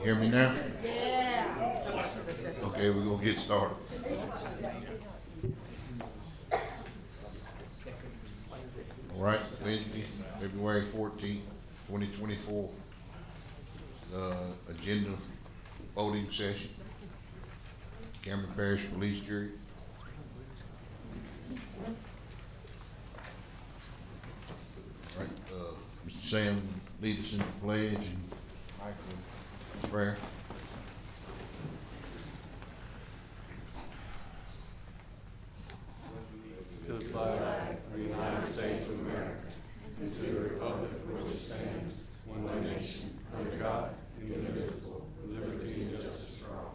Hear me now? Yeah. Okay, we're gonna get started. All right, Wednesday, February 14th, 2024, agenda voting session. Cameron Parish Police Jury. All right, Mr. Sam, lead us in the pledge and Michael, prayer. To the flag of the United States of America, and to the republic for which it stands, one nation, under God, indivisible, with liberty and justice for all.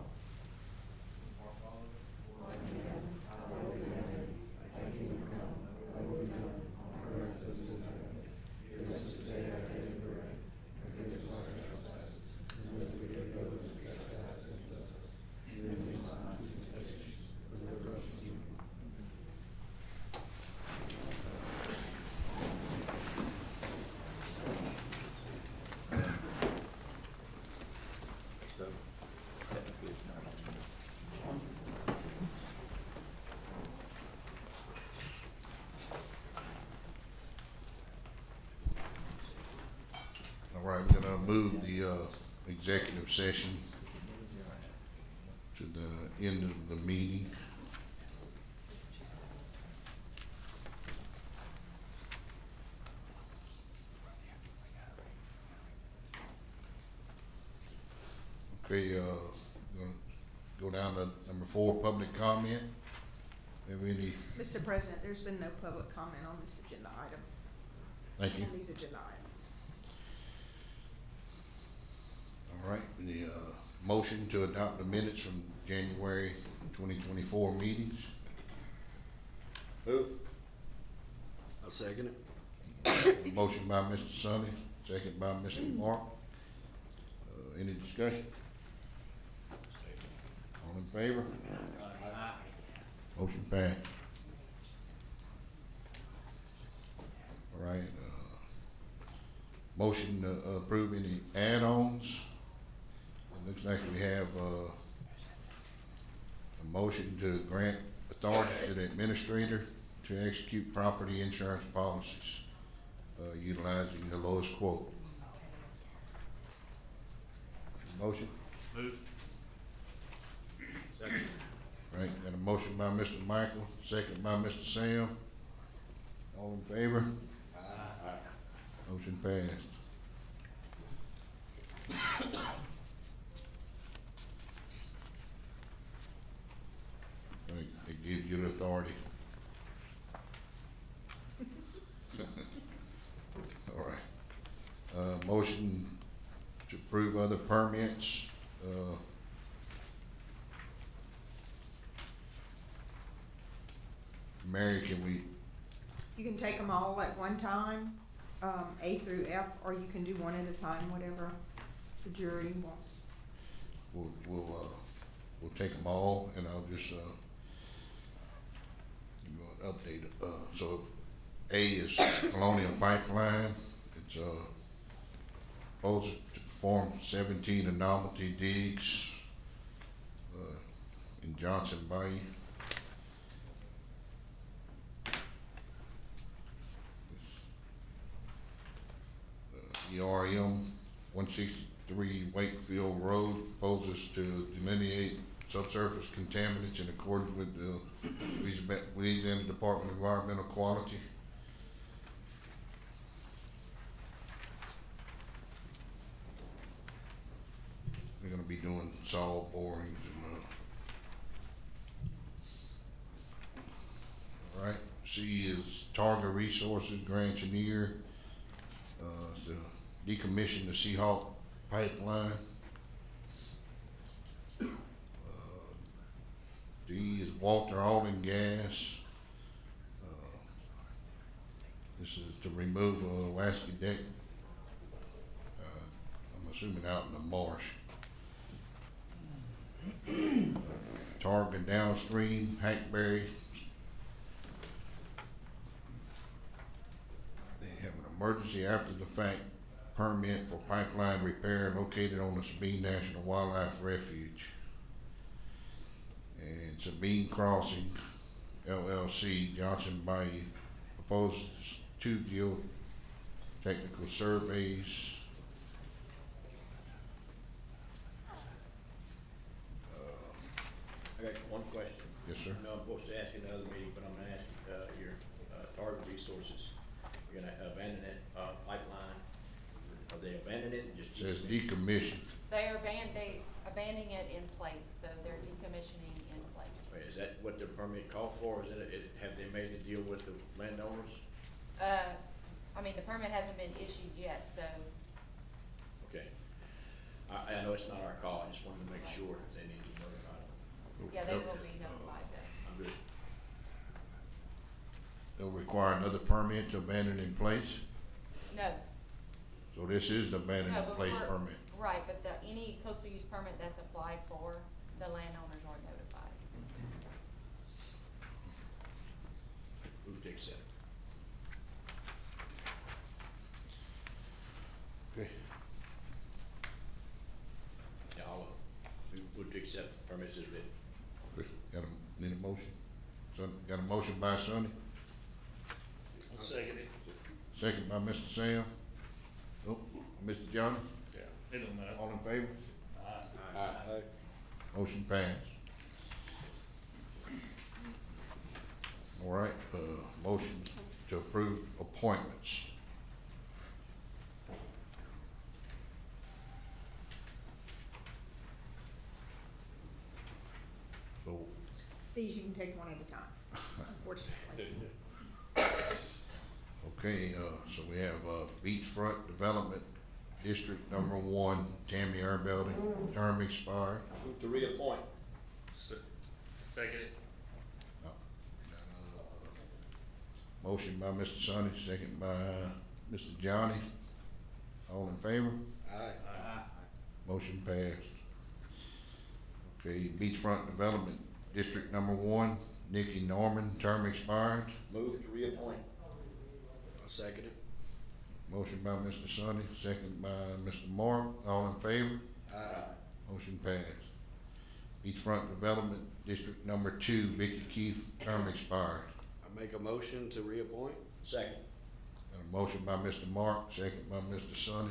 All right, we're gonna move the, executive session to the end of the meeting. Okay, gonna go down to number 4, public comment. Have any, Mr. President, there's been no public comment on this agenda item, thank you. on these agenda items. All right, the, motion to adopt the minutes from January 2024 meetings. Move. I'll second it. Motion by Mr. Sonny, second by Mr. Mark. Any discussion? All in favor? Motion passed. All right, motion to approve any add-ons. It looks like we have, a motion to grant authority to the administrator to execute property insurance policies, utilizing the lowest quote. Motion? Move. Second. Right, got a motion by Mr. Michael, second by Mr. Sam. All in favor? Aye. Motion passed. Right, it gives you the authority. All right. Motion to approve other permits, Mary, can we, You can take them all at one time, A through F, or you can do one at a time, whatever the jury wants. we'll take them all, and I'll just, give you an update. So A is Colonial Pipeline. It's, supposed to perform 17 anomaly digs, in Johnson Bayou. ERM 163 Wakefield Road proposes to delineate subsurface contaminants in accordance with the Louisiana Department of Environmental Quality. They're gonna be doing saw borings and, all right, C is Targa Resources, Grand Engineer, to decommission the Seahawk pipeline. D is Walter Alden Gas. This is to remove a Lasky deck, I'm assuming out in the marsh. Targa Downstream, Hackberry. They have an emergency after the fact permit for pipeline repair located on the Sabine National Wildlife Refuge. And Sabine Crossing LLC, Johnson Bayou, proposes 2 geotechnical surveys. I got one question. Yes, sir. I know I'm supposed to ask in another meeting, but I'm gonna ask, your, Target Resources, you're gonna abandon that, pipeline? Are they abandoning it and just? Says decommission. They abandoning it in place, so they're decommissioning in place. Wait, is that what the permit called for? Is have they made a deal with the landowners? I mean, the permit hasn't been issued yet, so, Okay. I know it's not our call, I just wanted to make sure they need to notify them. yeah, they will be notified though. I'm good. They'll require another permit to abandon in place. No, So this is the abandoned no, in but place we're, permit. right, but any coastal use permit that's applied for, the landowners are notified. Move to accept. Okay. Yeah, I'll, move to accept the permits as written. Okay. Need a motion? Got a motion by Sonny, I'll second it. second by Mr. Sam. Oh, Mr. Johnny, Yeah, it don't matter. all in favor? Aye. Motion passed. All right, motion to approve appointments. So, These you can take one at a time, unfortunately. okay, so we have, Beachfront Development District Number 1, Tammy Earbelding, term expired. Move to reappoint. Second it. Motion by Mr. Sonny, second by Mr. Johnny. All in favor? Aye. Motion passed. Okay, Beachfront Development District Number 1, Nikki Norman, term expired. Move to reappoint. I'll second it. Motion by Mr. Sonny, second by Mr. Mark. All in favor? Aye. Motion passed. Beachfront Development District Number 2, Vicky Keith, term expired. I make a motion to reappoint. Second. Got a motion by Mr. Mark, second by Mr. Sonny.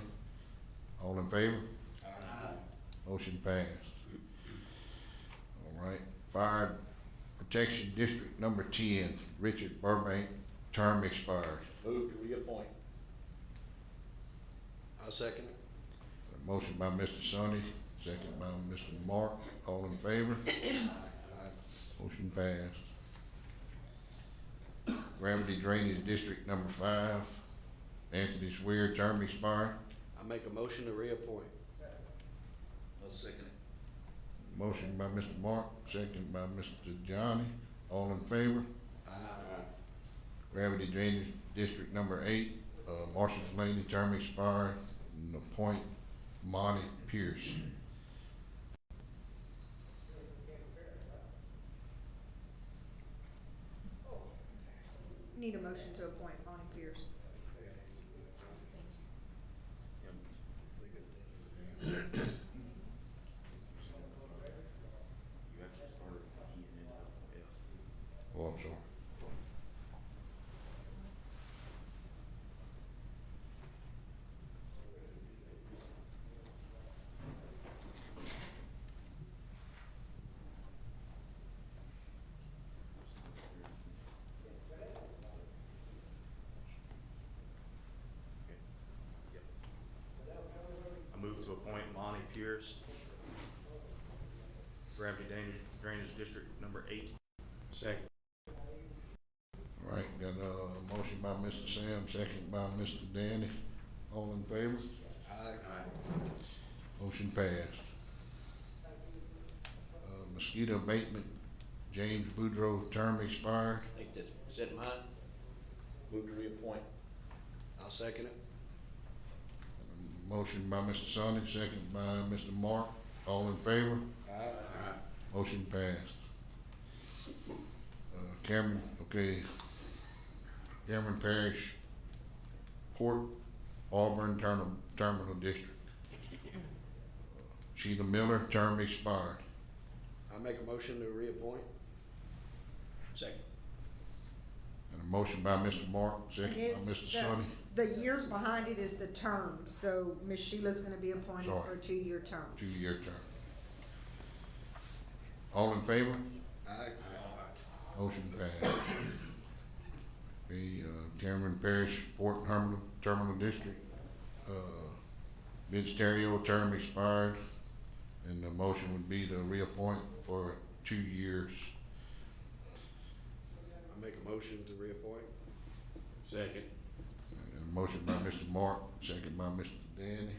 All in favor? Aye. Motion passed. All right, Fire Protection District Number 10, Richard Burbank, term expired. Move to reappoint. I'll second it. A motion by Mr. Sonny, second by Mr. Mark. All in favor? Aye. Motion passed. Gravity Drainage District Number 5, Anthony Swear, term expired. I make a motion to reappoint. I'll second it. Motion by Mr. Mark, second by Mr. Johnny. All in favor? Aye. Gravity Drainage District Number 8, Marshall Delaney, term expired, and appoint Monty Pierce. Need a motion to appoint Bonnie Pierce. Oh, I'm sorry. I move to appoint Lonnie Pierce, Gravity Drainage District Number 8. Second. All right, got a motion by Mr. Sam, second by Mr. Danny. All in favor? Aye. Motion passed. Mosquito abatement, James Boudreaux, term expired. I think that's, is that mine? Move to reappoint. I'll second it. Motion by Mr. Sonny, second by Mr. Mark. All in favor? Aye. Motion passed. Cameron Parish Port Auburn Terminal District. Sheila Miller, term expired. I make a motion to reappoint. Second. And a motion by Mr. Mark, second Is by Mr. the- Sonny. The years behind it is the term, so Ms. Sheila's gonna be appointed Sorry. for a 2-year term. 2-year term. All in favor? Aye. Motion passed. The Cameron Parish Port Terminal District, Vince Terrio, term expired, and the motion would be to reappoint for 2 years. I make a motion to reappoint. Second. And a motion by Mr. Mark, second by Mr. Danny.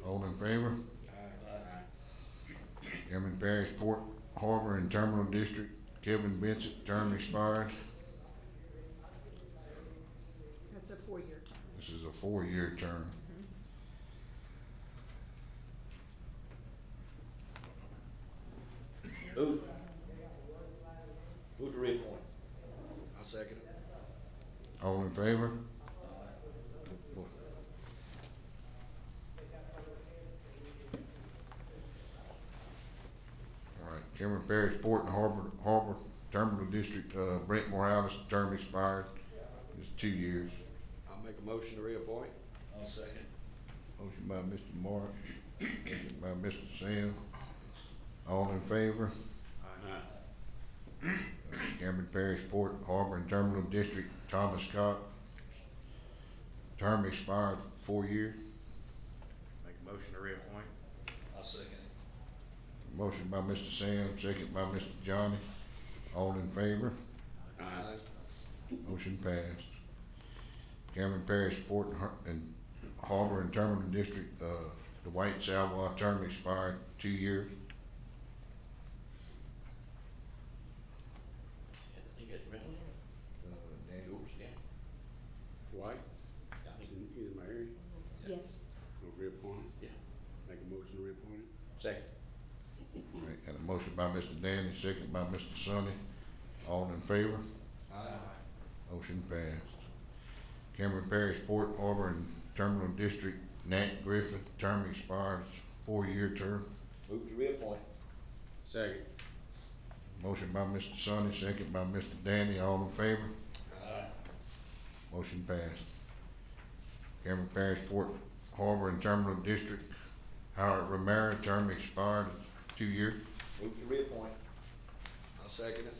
All in favor? Aye. Cameron Parish Port Harbor and Terminal District, Kevin Vincent, term expired. That's a 4-year term. This is a 4-year term. Move. Move to reappoint. I second it. All in favor? All right, Cameron Parish Port and Harbor Terminal District, Brent Morales, term expired. It's 2 years. I'll make a motion to reappoint. I'll second. Motion by Mr. Mark, second by Mr. Sam. All in favor? Aye. Cameron Parish Port Harbor and Terminal District, Thomas Scott, term expired, 4 years. Make a motion to reappoint. I'll second it. Motion by Mr. Sam, second by Mr. Johnny. All in favor? Aye. Motion passed. Cameron Parish Port and Harbor and Terminal District, Dwight Salwa, term expired, 2 years. You get ready? Yours, yeah. White, is my area, Yes. or reappoint? Yeah. Make a motion to reappoint him? Second. All right, got a motion by Mr. Danny, second by Mr. Sonny. All in favor? Aye. Motion passed. Cameron Parish Port Harbor and Terminal District, Nat Griffith, term expired, 4-year term. Move to reappoint. Second. Motion by Mr. Sonny, second by Mr. Danny, all in favor? Aye. Motion passed. Cameron Parish Port Harbor and Terminal District, Howard Romero, term expired, 2 years. Move to reappoint. I'll second it.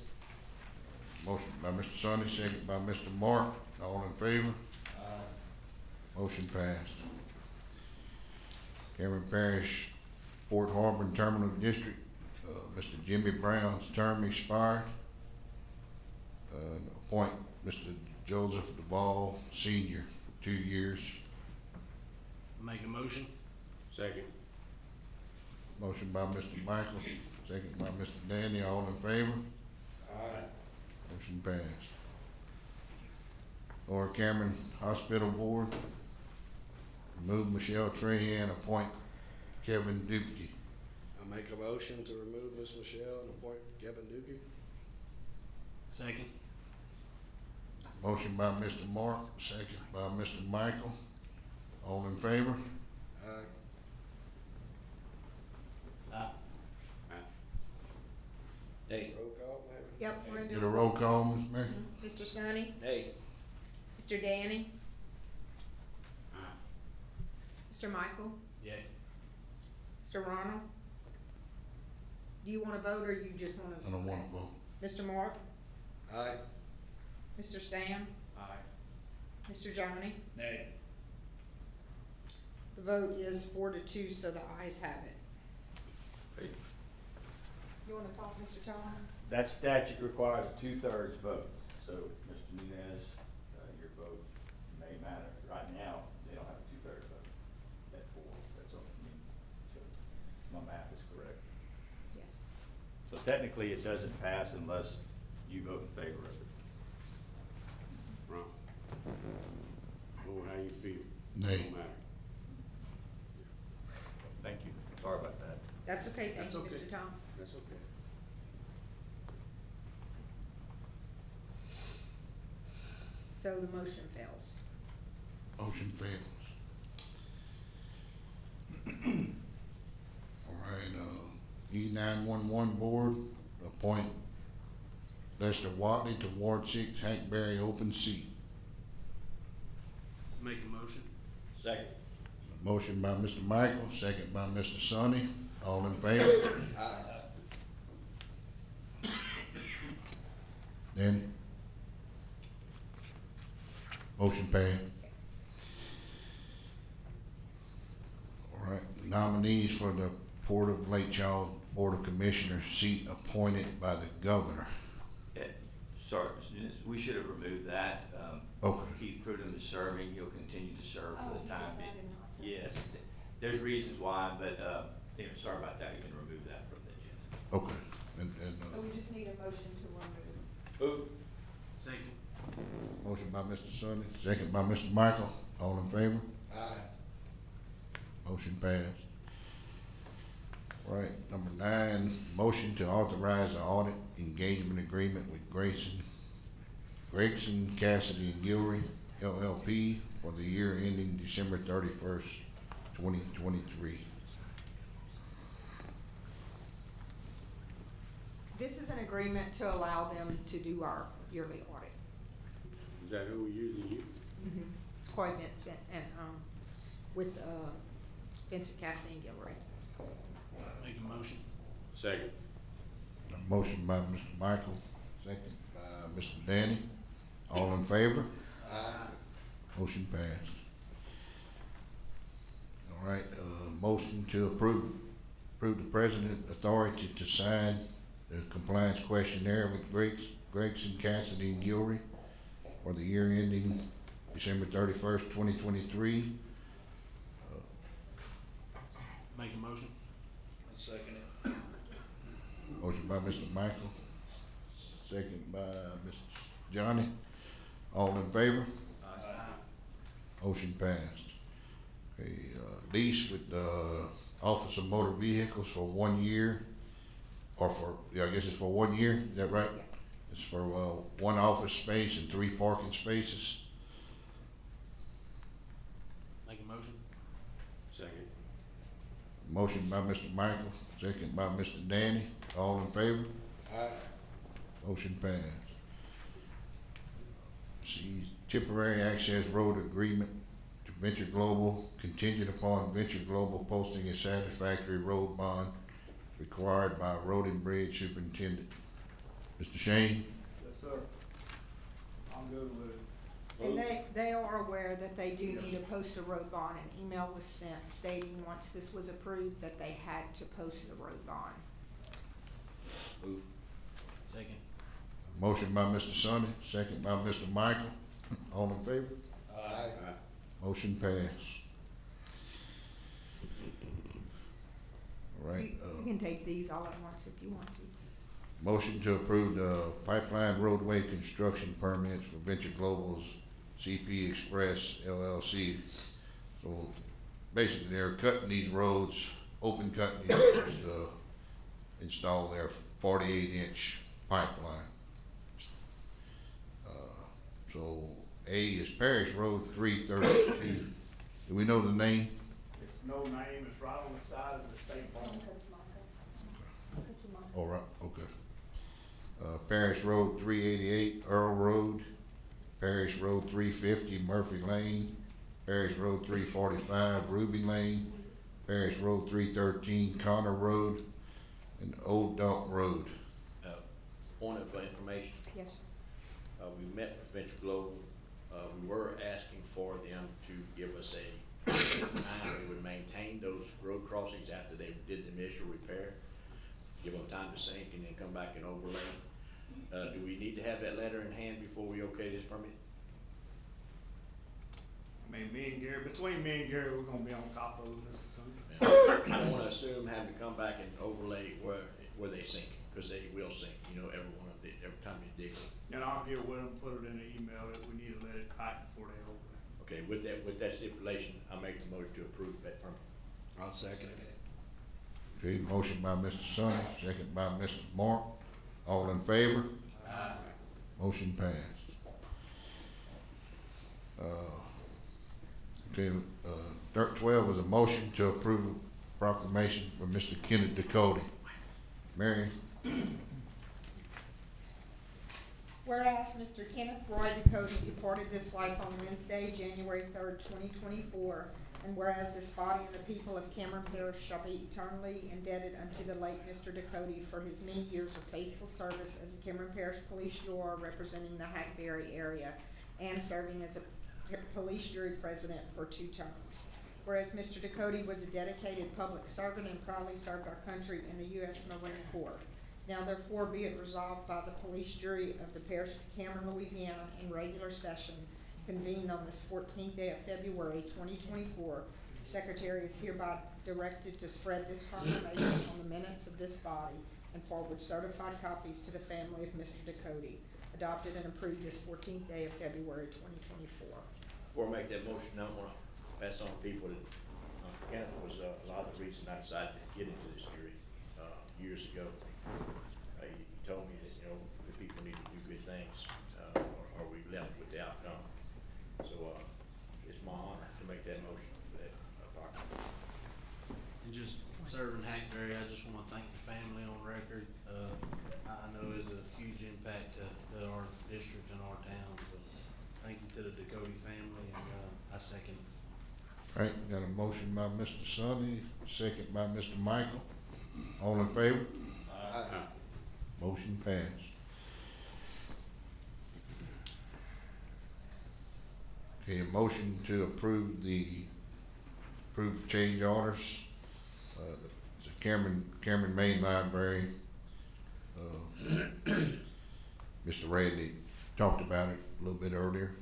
Motion by Mr. Sonny, second by Mr. Mark, all in favor? Motion passed. Cameron Parish Port Harbor and Terminal District, Mr. Jimmy Brown's term expired. Appoint Mr. Joseph Duvall Senior, 2 years. Make a motion. Second. Motion by Mr. Michael, second by Mr. Danny, all in favor? Aye. Motion passed. Lower Cameron Hospital Board, remove Michelle Trahan, appoint Kevin Dupke. I make a motion to remove Miss Michelle and appoint Kevin Dookie. Second. Motion by Mr. Mark, second by Mr. Michael. All in favor? Aye. Nay. Roll call, maybe? Yep, we're gonna do. Get a roll call, Ms. Mary? Mr. Sonny, Nay. Mr. Danny, Mr. Michael, Yay. Mr. Ronald. Do you wanna vote or you just wanna? I don't wanna vote. Mr. Mark, Aye. Mr. Sam, Aye. Mr. Johnny. Nay. The vote is 4-2, so the ayes have it. Hey. You wanna talk, Mr. Tom? That statute requires a 2/3 vote, so Mr. Nunez, your vote may matter. Right now, they don't have a 2/3 vote. At 4, that's all you need. So my math is correct. Yes. So technically, it doesn't pass unless you vote in favor of it. Ron. Oh, how you feel? Nay. Don't matter. Thank you. Sorry about that. That's okay, thank That's you, okay. Mr. Tom. That's okay. So the motion fails. Motion fails. All right, E911 Board, appoint Lester Watley to Ward 6 Hackberry open seat. Make a motion. Second. Motion by Mr. Michael, second by Mr. Sonny. All in favor? Danny? Motion passed. All right, nominees for the Port of Lake Charles Board of Commissioners seat appointed by the governor. Sorry, Mr. Nunes, we should have removed that. Okay. He's proven to serving, he'll continue to serve for the time being. Yes, there's reasons why, but, sorry about that, you can remove that from the agenda. Okay, So we just need a motion to remove. Move. Second. motion by Mr. Sonny, second by Mr. Michael. All in favor? Aye. Motion passed. All right, number 9, motion to authorize the audit engagement agreement with Gregson, Cassidy and Gilroy LLP for the year ending December 31st, 2023. This is an agreement to allow them to do our yearly audit. Is that who we usually use? It's Coy Vincent and, with, Vincent Cassidy and Gilroy. Make a motion. Second. A motion by Mr. Michael, second by Mr. Danny. All in favor? Aye. Motion passed. All right, motion to approve the president authority to sign the compliance questionnaire with Gregson, Cassidy and Gilroy for the year ending December 31st, 2023. Make a motion. Second it. Motion by Mr. Michael, second by Mr. Johnny. All in favor? Motion passed. Okay, lease with the Office of Motor Vehicles for 1 year, or I guess it's for 1 year, is that right? Yeah. It's for, 1 office space and 3 parking spaces. Make a motion. Second. Motion by Mr. Michael, second by Mr. Danny. All in favor? Aye. Motion passed. C, temporary access road agreement to Venture Global contingent upon Venture Global posting a satisfactory road bond required by Road and Bridge Superintendent. Mr. Shane? Yes, sir. I'm good with it. And they are aware that they do need to post a road bond. An email was sent stating once this was approved that they had to post the road bond. Move. Second. Motion by Mr. Sonny, second by Mr. Michael. All in favor? Aye. Motion passed. All right, You can take these all at once if you want to. motion to approve the pipeline roadway construction permits for Venture Global's CP Express LLC. So basically, they're cutting these roads, open cutting these roads to install their 48-inch pipeline. So A is Parish Road 332. Do we know the name? It's no name, it's right on the side of the state farm. All right, okay. Parish Road 388, Earl Road, Parish Road 350, Murphy Lane, Parish Road 345, Ruby Lane, Parish Road 313, Connor Road, and Old Dump Road. Point of information, Yes, sir. we met with Venture Global. We were asking for them to give us a time we would maintain those road crossings after they did the initial repair, give them time to sink and then come back and overlay. Do we need to have that letter in hand before we okay this permit? I mean, between me and Gary, we're gonna be on top of it, Mr. Sonny. I don't wanna assume having to come back and overlay where they sink, cause they will sink, every time you dig. And I'll get with them, put it in the email that we need to let it tighten before they open it. Okay, with that stipulation, I make the motion to approve that permit. I'll second it. Okay, motion by Mr. Sonny, second by Mr. Mark. All in favor? Aye. Motion passed. Okay, 12 is a motion to approve proclamation for Mr. Kenneth Ducote. Marion? Whereas Mr. Kenneth Roy Ducote departed this life on Wednesday, January 3rd, 2024, and whereas this body and the people of Cameron Parish shall be eternally indebted unto the late Mr. Ducote for his many years of faithful service as a Cameron Parish Police Juror representing the Hackberry area and serving as a police jury president for 2 terms. Whereas Mr. Ducote was a dedicated public servant and proudly served our country in the U.S. Marine Corps. Now therefore be it resolved by the police jury of the parish of Cameron, Louisiana, in regular session convened on this 14th day of February 2024. The Secretary is hereby directed to spread this proclamation on the minutes of this body and forward certified copies to the family of Mr. Ducote. Adopted and approved this 14th day of February 2024. Before I make that motion, I want to pass on to people that, Kenneth was a lot of the reason I decided to get into this jury, years ago. He told me that, the people need to do good things, or we left with the outcome. So, it's my honor to make that motion for that, proclamation. And just serving Hackberry, I just wanna thank the family on record. I know it's a huge impact to our district and our town, so thank you to the Ducote family, and, I second. All right, got a motion by Mr. Sonny, second by Mr. Michael. All in favor? Motion passed. Okay, a motion to approve the change orders. It's a Cameron Main Library. Mr. Randy talked about it a little bit earlier.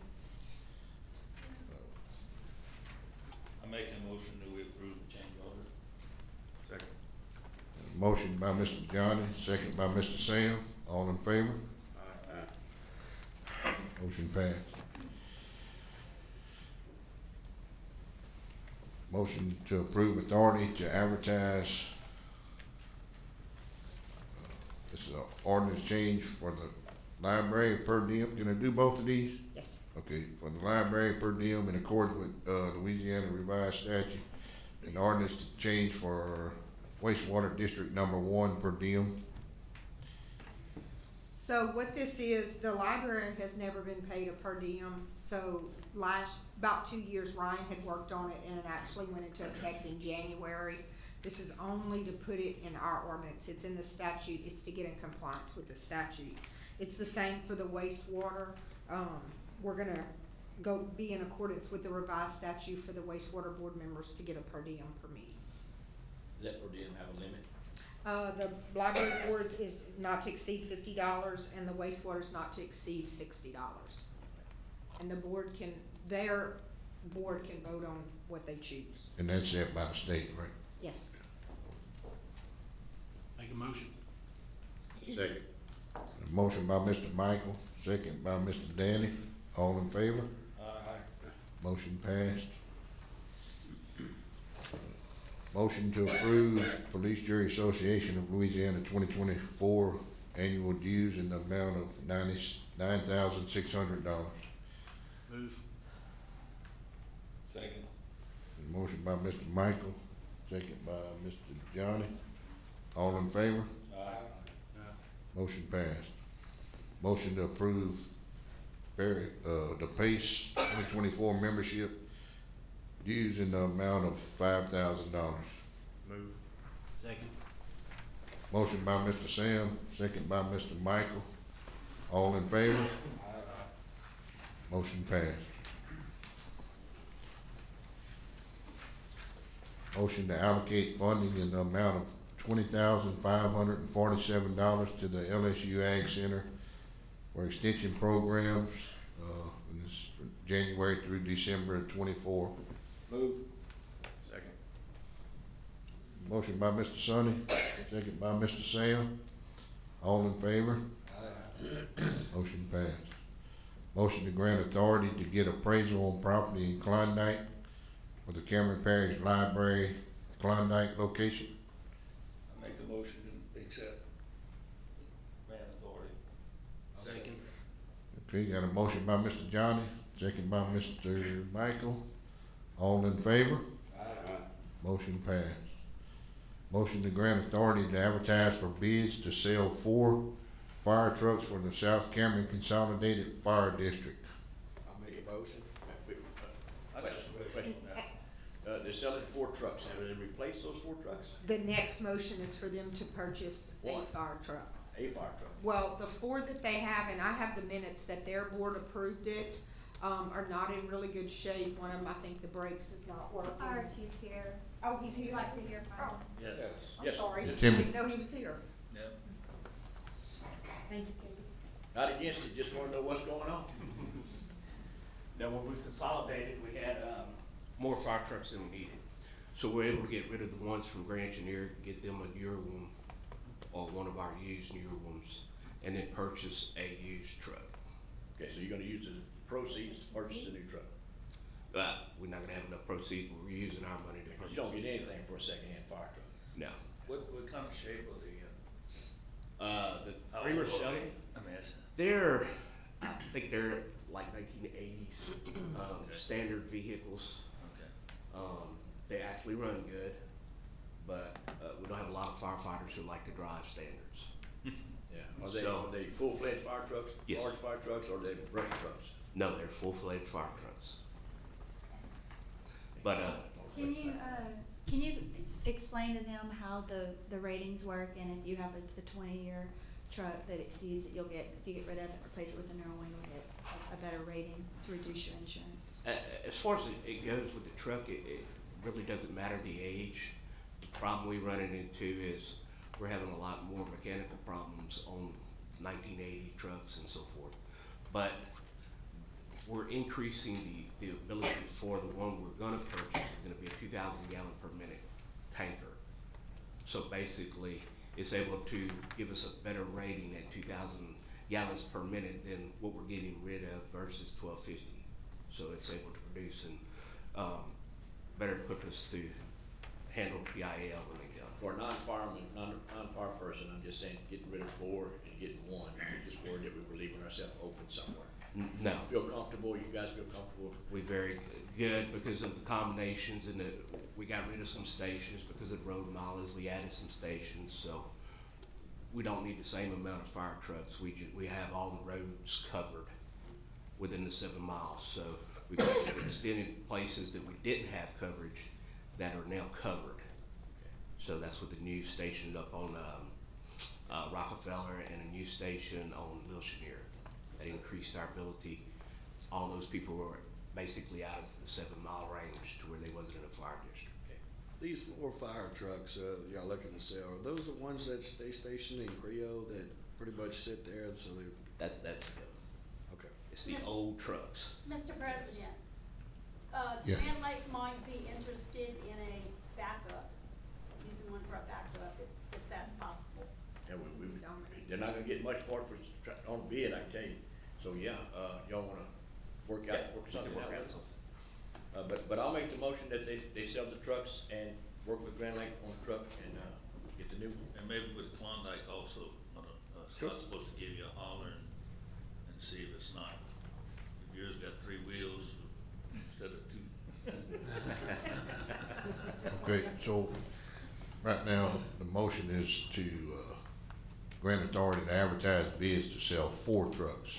I make a motion that we approve the change order. Second. Motion by Mr. Johnny, second by Mr. Sam. All in favor? Motion passed. Motion to approve authority to advertise. This is an ordinance change for the library per diem. Can I do both of these? Yes. Okay, for the library per diem in accordance with Louisiana revised statute. An ordinance to change for wastewater district number 1 per diem. So what this is, the library has never been paid a per diem, so about 2 years, Ryan had worked on it and it actually went into effect in January. This is only to put it in our ordinance. It's in the statute. It's to get in compliance with the statute. It's the same for the wastewater. We're gonna be in accordance with the revised statute for the wastewater board members to get a per diem per meeting. Does that per diem have a limit? The library board is not to exceed $50 and the wastewater is not to exceed $60. And their board can vote on what they choose. And that's set by the state, right? Yes. Make a motion. Second. A motion by Mr. Michael, second by Mr. Danny. All in favor? Motion passed. Motion to approve Police Jury Association of Louisiana 2024 annual dues in the amount of $99,600. Move. Second. Motion by Mr. Michael, second by Mr. Johnny. All in favor? Motion passed. Motion to approve the PACE 2024 membership dues in the amount of $5,000. Move. Second. Motion by Mr. Sam, second by Mr. Michael. All in favor? Motion passed. Motion to allocate funding in the amount of $20,547 to the LSU Ag Center for extension programs, in this January through December of '24. Move. Second. Motion by Mr. Sonny, second by Mr. Sam. All in favor? Motion passed. Motion to grant authority to get appraisal on property in Klondike for the Cameron Parish Library Klondike location. I make a motion to accept grant authority. Second. Okay, got a motion by Mr. Johnny, second by Mr. Michael. All in favor? Motion passed. Motion to grant authority to advertise for bids to sell 4 fire trucks for the South Cameron Consolidated Fire District. I'll make a motion. Question. They're selling 4 trucks. Have they replaced those 4 trucks? The next motion is for them to purchase a One. fire truck. A fire truck. Well, the 4 that they have, and I have the minutes that their board approved it, are not in really good shape. One of them, I think the brakes is not working. Archie's here. Oh, he's He'd here. like to hear from us. Yes. I'm Yes. sorry. Yes. I Timmy. didn't know he was here. Yep. Thank you, Katie. Not against it, just wanna know what's going on. Now, when we consolidated, we had, more fire trucks than we needed. So we're able to get rid of the ones from Grand Engineer, get them a newer one, or one of our used newer ones, and then purchase a used truck. Okay, so you're gonna use the proceeds to purchase a new truck. We're not gonna have enough proceeds, we're using our money to But purchase. you don't get anything for a secondhand fire truck. No. What kind of shape are they in? The How three we're old are selling, they? I mean, they're, I think they're like 1980s, Okay. standard vehicles. okay. They actually run good, but, we don't have a lot of firefighters who like to drive standards. Yeah. Are So- they full-fledged fire trucks? Yes. Large fire trucks, or are they brush trucks? No, they're full-fledged fire trucks. But, Can you explain to them how the ratings work, and if you have a 20-year truck that exceeds it, you'll get, if you get rid of it, replace it with a newer one, you'll get a better rating to reduce your insurance? as far as it goes with the truck, it really doesn't matter the age. The problem we're running into is we're having a lot more mechanical problems on 1980 trucks and so forth. But we're increasing the ability for the one we're gonna purchase, is gonna be a 2,000 gallon per minute tanker. So basically, it's able to give us a better rating at 2,000 gallons per minute than what we're getting rid of versus 1250. So it's able to produce and, better equip us to handle PIL when they come. For a non-fireman, non-fire person, I'm just saying, getting rid of 4 and getting 1, we're just worried that we were leaving ourselves open somewhere. No, Feel comfortable, you guys feel comfortable? we very good because of the combinations and we got rid of some stations because of road mileage, we added some stations, so we don't need the same amount of fire trucks, we have all the roads covered within the 7 miles, so we've actually extended places that we didn't have coverage that are now covered. So that's with the new station up on, Rockefeller and a new station on Wilshire. That increased our ability, all those people were basically out of the 7 mile range to where they wasn't in a fire district. These 4 fire trucks, y'all looking to sell, are those the ones that stay stationed in Creo that pretty much sit there, so they, That's okay. it's the old trucks. Mr. President, Yeah. Grand Lake might be interested in a backup, using one for a backup, if that's possible. Yeah, they're not gonna get much for it on bid, I can tell you. So, yeah, y'all wanna work something out with it? But I'll make the motion that they sell the trucks and work with Grand Lake on the truck and, get the new one. And maybe with Klondike also, Scott's supposed to give you a holler and see if it's not, if yours got 3 wheels instead of 2. Okay, so right now, the motion is to, grant authority to advertise bids to sell 4 trucks.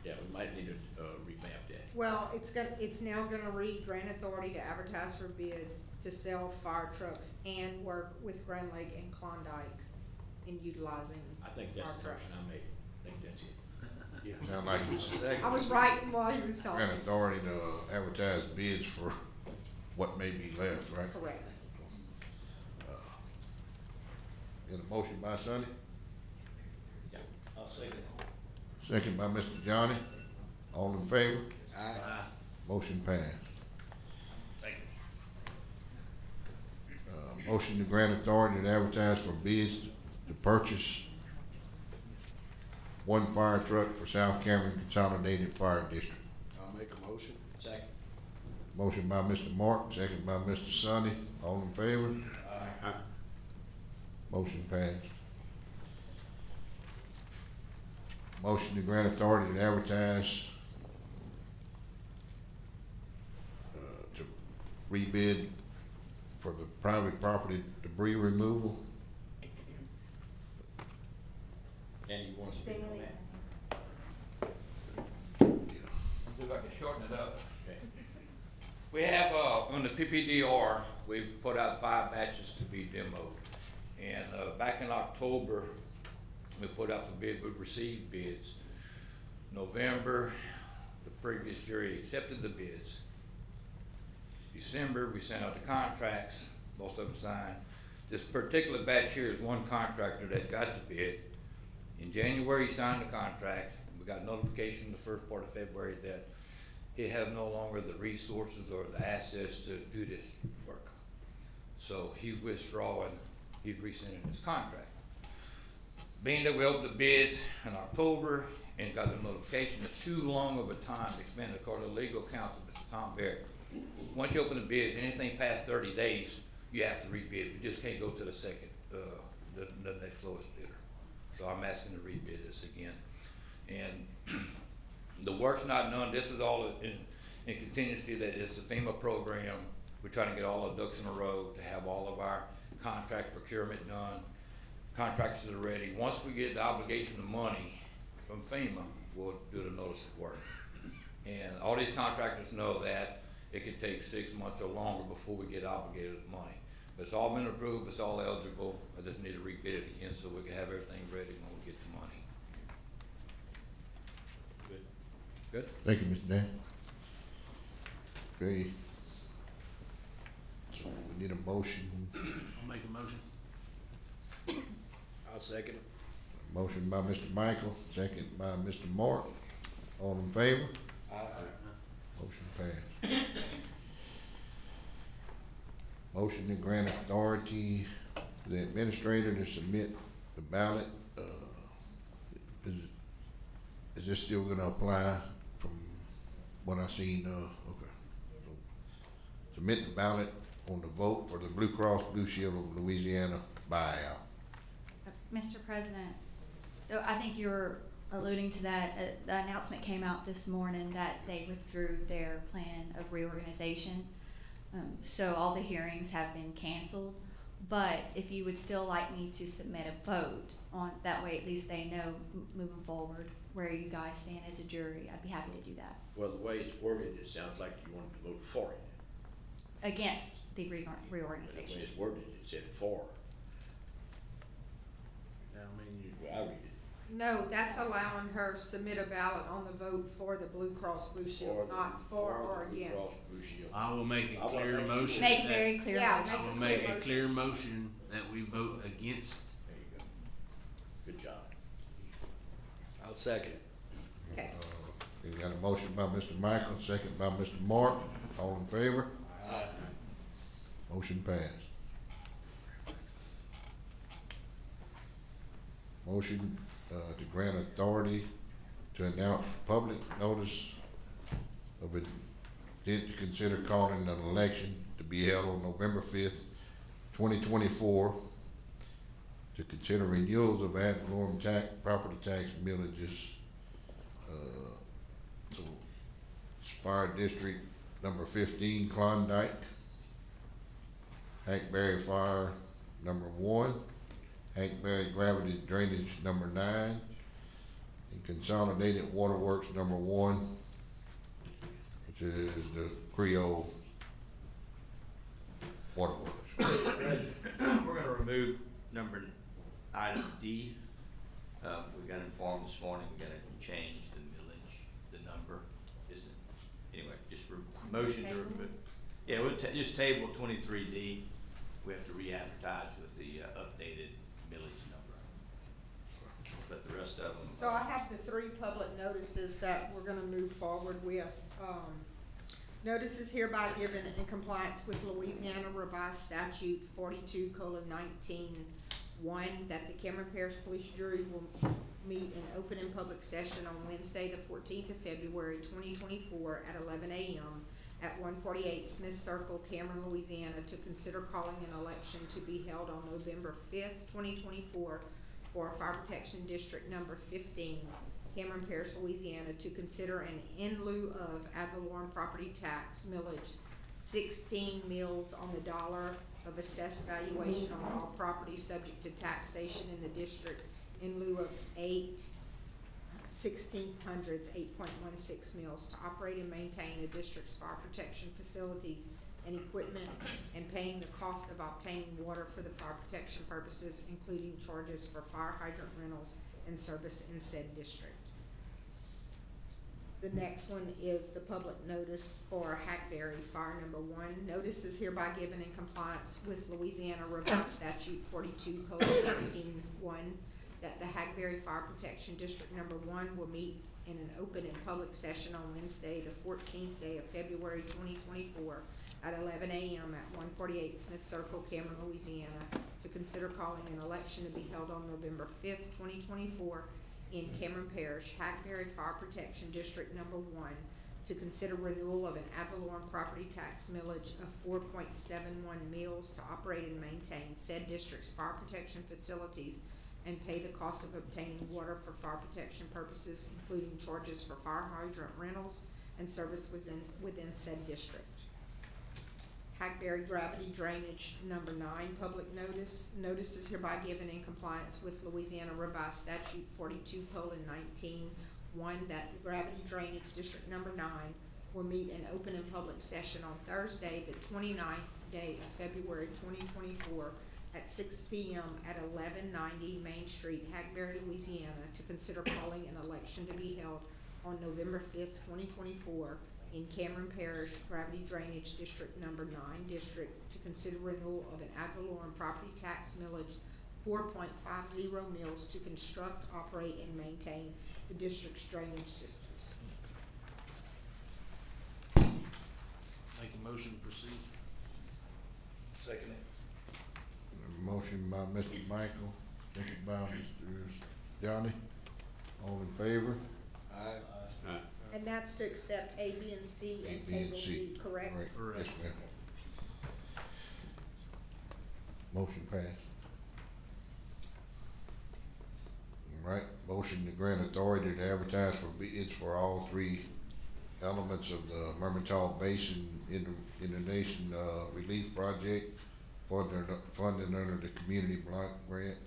Yeah, we might need to, revamp that. Well, it's now gonna read grant authority to advertise for bids to sell fire trucks and work with Grand Lake and Klondike in utilizing I think that's our the trucks. motion I made. I think that's it. Sound like it's I was writing while he was talking. grant authority to advertise bids for what may be left, right? Correct. Got a motion by Sonny, Yeah, I'll second. second by Mr. Johnny. All in favor? Aye. Motion passed. Thank you. Motion to grant authority to advertise for bids to purchase 1 fire truck for South Cameron Consolidated Fire District. I'll make a motion. Second. Motion by Mr. Martin, second by Mr. Sonny. All in favor? Aye. Motion passed. Motion to grant authority to advertise to rebid for the private property debris removal. Danny, you want to speak on that? See if I can shorten it up. Okay. We have, on the PPDR, we've put out 5 batches to be demoed. And, back in October, we put out the bid, we received bids. November, the previous jury accepted the bids. December, we sent out the contracts, most of them signed. This particular batch here is one contractor that got the bid. In January, he signed the contract. We got notification the first part of February that he has no longer the resources or the assets to do this work. So he's withdrawing, he's rescinding his contract. Being that we opened the bids in October and got the notification, it's too long of a time expended according to legal counsel, Mr. Tom Barrett. Once you open the bids, anything past 30 days, you have to rebid. You just can't go to the second, the next lowest bidder. So I'm asking to rebid this again. And the work's not done. This is all in contingency that it's a FEMA program. We're trying to get all the ducks in a row to have all of our contract procurement done. Contractors are ready. Once we get the obligation of money from FEMA, we'll do the notice of work. And all these contractors know that it could take 6 months or longer before we get obligated with money. But it's all been approved, it's all eligible. I just need to rebid it again so we can have everything ready when we get the money. Good. Good. Thank you, Mr. Dan. Okay. So we need a motion. I'll make a motion. I'll second it. Motion by Mr. Michael, second by Mr. Mark. All in favor? Motion passed. Motion to grant authority to the administrator to submit the ballot. Is this still gonna apply from what I seen? Okay. So submit the ballot on the vote for the Blue Cross Blue Shield of Louisiana buyout. Mr. President, so I think you're alluding to that. The announcement came out this morning that they withdrew their plan of reorganization. So all the hearings have been canceled. But if you would still like me to submit a vote on, that way at least they know moving forward where you guys stand as a jury, I'd be happy to do that. Well, the way it's worded, it sounds like you wanted to vote for it. Against the But the reorganization. way it's worded, it said for. Now, I mean, you, Well, I read it. No, that's allowing her submit a ballot on the vote for the Blue Cross Blue Shield, not for or the Blue against. Cross Blue Shield. I will make I a wanna clear make sure. motion. Make that- very clear Yeah, motion. I will make a clear motion that we vote against. There you go. Good job. I'll second it. Okay. We got a motion by Mr. Michael, second by Mr. Mark. All in favor? Motion passed. Motion, to grant authority to announce public notice of intent to consider calling an election to be held on November 5th, 2024, to consider renewals of ad valorem property tax millages. So, it's Fire District number 15, Klondike, Hackberry Fire number 1, Hackberry Gravity Drainage number 9, and Consolidated Waterworks number 1, which is the Creole Waterworks. We're gonna remove item D. We got informed this morning, we gotta change the millage, the number, isn't it? Anyway, just motion to remove. Yeah, we'll just table 23D. We have to re-advertise with the updated millage number. But the rest of them. So I have the 3 public notices that we're gonna move forward with. Notices hereby given in compliance with Louisiana Revised Statute 42:19(1) that the Cameron Parish Police Jury will meet in open and public session on Wednesday, the 14th of February, 2024 at 11 a.m. at 148 Smith Circle, Cameron, Louisiana, to consider calling an election to be held on November 5th, 2024 for Fire Protection District number 15, Cameron Parish, Louisiana, to consider an in lieu of ad valorem property tax millage 16 mills on the dollar of assessed valuation on all property subject to taxation in the district in lieu of 8/1600s, 8.16 mills to operate and maintain the district's fire protection facilities and equipment, and paying the cost of obtaining water for the fire protection purposes, including charges for fire hydrant rentals and service in said district. The next one is the public notice for Hackberry Fire Number 1. Notice is hereby given in compliance with Louisiana Revised Statute 42:19(1) that the Hackberry Fire Protection District Number 1 will meet in an open and public session on Wednesday, the 14th day of February 2024 at 11 a.m. at 148 Smith Circle, Cameron, Louisiana, to consider calling an election to be held on November 5th, 2024 in Cameron Parish, Hackberry Fire Protection District Number 1, to consider renewal of an ad valorem property tax millage of 4.71 mills to operate and maintain said district's fire protection facilities and pay the cost of obtaining water for fire protection purposes, including charges for fire hydrant rentals and service within said district. Hackberry Gravity Drainage Number 9, public notice. Notice is hereby given in compliance with Louisiana Revised Statute 42:19(1) that the Gravity Drainage District Number 9 will meet in open and public session on Thursday, the 29th day of February 2024 at 6 p.m. at 1190 Main Street, Hackberry, Louisiana, to consider calling an election to be held on November 5th, 2024 in Cameron Parish, Gravity Drainage District Number 9 District, to consider renewal of an ad valorem property tax millage 4.50 mills to construct, operate, and maintain the district's drainage systems. Make a motion to proceed. Second it. Motion by Mr. Michael, second by Mr. Johnny. All in favor? Aye. And that's to accept A, B, and C and A, B, and table C. D, correct? Correct. Yes, ma'am. Motion passed. All right, motion to grant authority to advertise for bids for all three elements of the Mermentau Basin Inundation Relief Project funding under the Community Block Grant.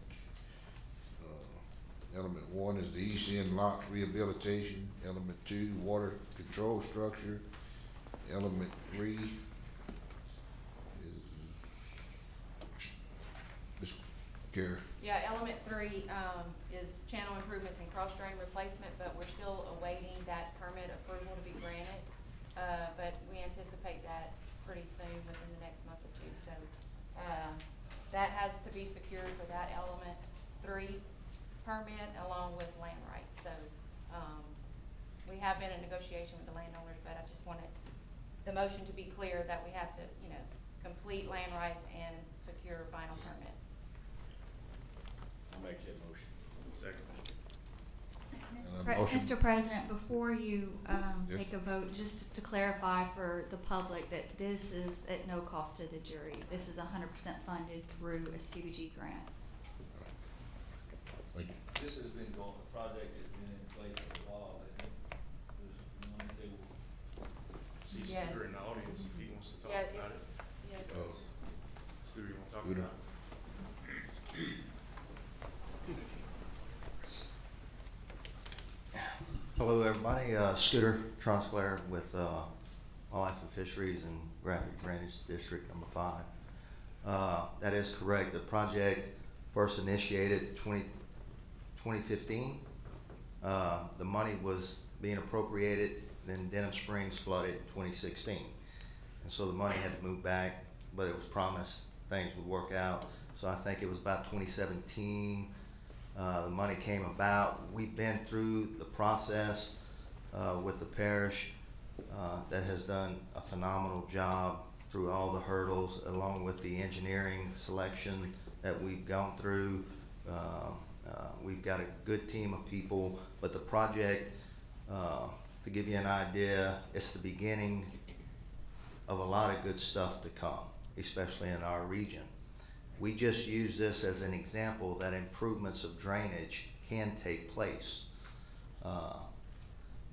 Element 1 is the East End Lock Rehabilitation. Element 2, Water Control Structure. Element 3 is Ms. Kara. Yeah, element 3, is channel improvements and cross drain replacement, but we're still awaiting that permit approval to be granted. But we anticipate that pretty soon, within the next month or two. So, that has to be secured for that element 3 permit along with land rights. So, we have been in negotiation with the landowners, but I just wanted the motion to be clear that we have to, complete land rights and secure final permits. I'll make that motion. Second. Motion. Mr. President, before you, Yes. take a vote, just to clarify for the public that this is at no cost to the jury. This is 100% funded through a CDBG grant. Thank you. This has been going, the project has been in place for a while, and See Yeah. Scooter in the audience if he wants to talk Yeah, about it. Yes. Scooter, you wanna talk Scooter. about Hello, everybody. Scooter Tronsclair with Wildlife and Fisheries and Gravity Drainage District Number 5. That is correct. The project first initiated 2015. The money was being appropriated, then Denham Springs flooded in 2016. And so the money had to move back, but it was promised things would work out. So I think it was about 2017. The money came about. We've been through the process with the parish that has done a phenomenal job through all the hurdles, along with the engineering selection that we've gone through. We've got a good team of people, but the project, to give you an idea, it's the beginning of a lot of good stuff to come, especially in our region. We just use this as an example that improvements of drainage can take place.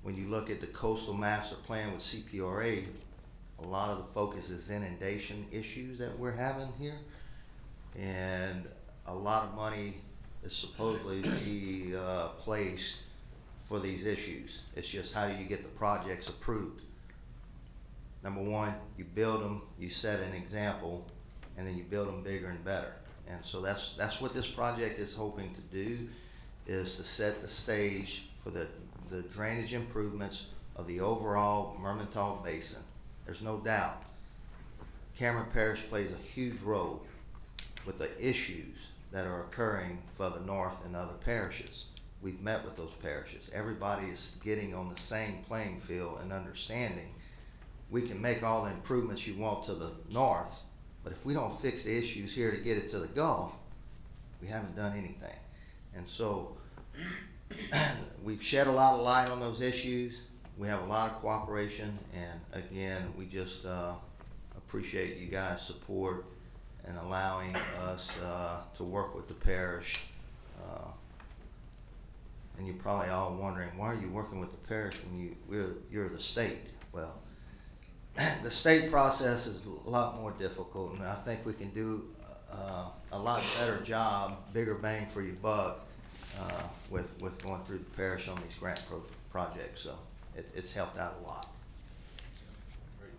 When you look at the coastal master plan with CPRA, a lot of the focus is inundation issues that we're having here. And a lot of money is supposedly to be placed for these issues. It's just how do you get the projects approved? Number one, you build them, you set an example, and then you build them bigger and better. And so that's what this project is hoping to do, is to set the stage for the drainage improvements of the overall Mermentau Basin. There's no doubt Cameron Parish plays a huge role with the issues that are occurring for the north and other parishes. We've met with those parishes. Everybody is getting on the same playing field and understanding we can make all the improvements you want to the north, but if we don't fix the issues here to get it to the Gulf, we haven't done anything. And so we've shed a lot of light on those issues. We have a lot of cooperation, and again, we just appreciate you guys' support and allowing us to work with the parish. And you're probably all wondering, why are you working with the parish when you're the state? Well, the state process is a lot more difficult, and I think we can do a lot better job, bigger bang for your buck, with going through the parish on these grant projects. So it's helped out a lot. Great.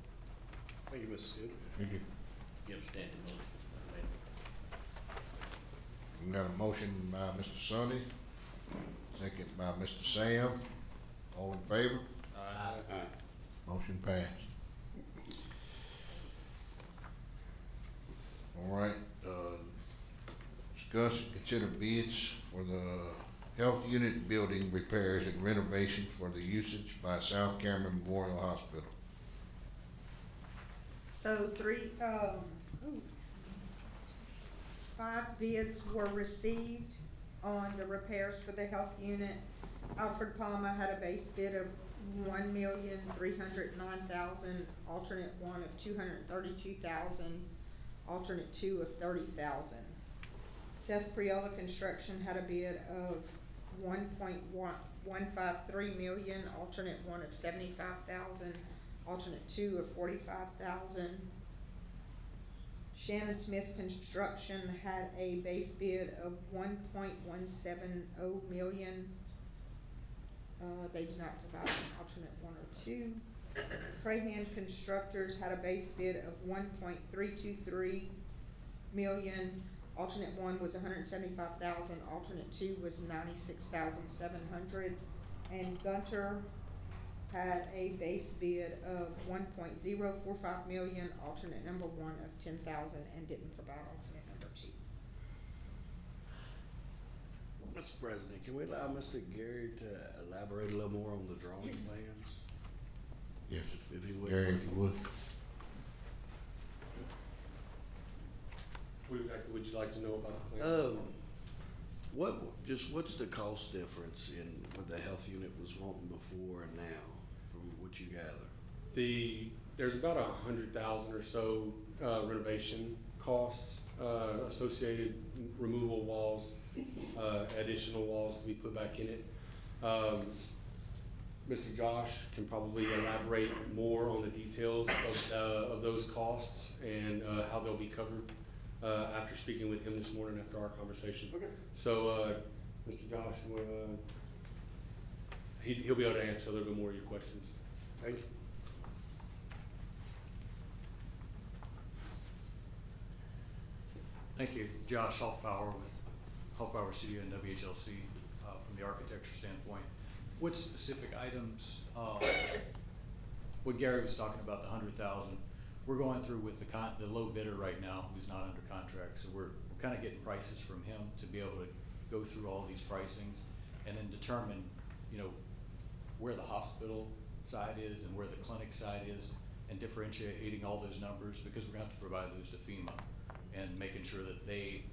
Thank you, Mr. Scooter. Thank you. Give standing motion. We got a motion by Mr. Sonny, second by Mr. Sam. All in favor? Aye. Motion passed. All right, discuss and consider bids for the health unit building repairs and renovations for the usage by South Cameron Memorial Hospital. So 5 bids were received on the repairs for the health unit. Alfred Palmer had a base bid of $1,309,000, alternate 1 of $232,000, alternate 2 of $30,000. Seth Priola Construction had a bid of $1.153 million, alternate 1 of $75,000, alternate 2 of $45,000. Shannon Smith Construction had a base bid of $1.170 million. They did not provide an alternate 1 or 2. Crahan Constructors had a base bid of $1.323 million. Alternate 1 was $175,000. Alternate 2 was $96,700. And Gunter had a base bid of $1.045 million. Alternate number 1 of $10,000, and didn't provide alternate number 2. Mr. President, can we allow Mr. Gary to elaborate a little more on the drawing plans? Yes, If he would. Gary, if you would. What exactly would you like to know about the plan? What's the cost difference in what the health unit was wanting before and now, from what you gather? There's about 100,000 or so renovation costs associated, removal walls, additional walls to be put back in it. Mr. Josh can probably elaborate more on the details of those costs and how they'll be covered after speaking with him this morning after our conversation. Okay. So, Mr. Josh, he'll be able to answer a little bit more of your questions. Thank you. Thank you. Josh Hoffbauer with Hoffbauer Studio and WHLC from the architecture standpoint. What specific items, what Gary was talking about, the 100,000, we're going through with the low bidder right now who's not under contract. So we're kind of getting prices from him to be able to go through all these pricings and then determine, where the hospital side is and where the clinic side is, and differentiating all those numbers, because we're gonna have to provide those to FEMA and making sure that they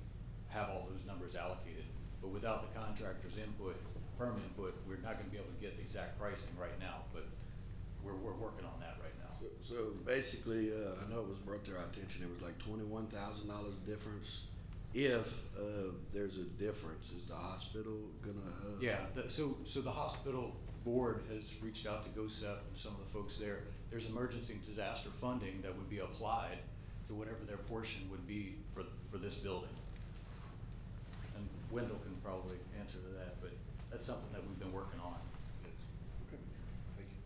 have all those numbers allocated. But without the contractor's input, permanent input, we're not gonna be able to get the exact pricing right now, but we're working on that right now. So basically, I know it was brought to our attention, it was like $21,000 difference. If there's a difference, is the hospital gonna? Yeah, so the hospital board has reached out to GOSEP and some of the folks there. They're there's emergency disaster funding that would be applied to whatever their portion would be for this building. And Wendell can probably answer to that, but that's something that we've been working on. Okay, thank you.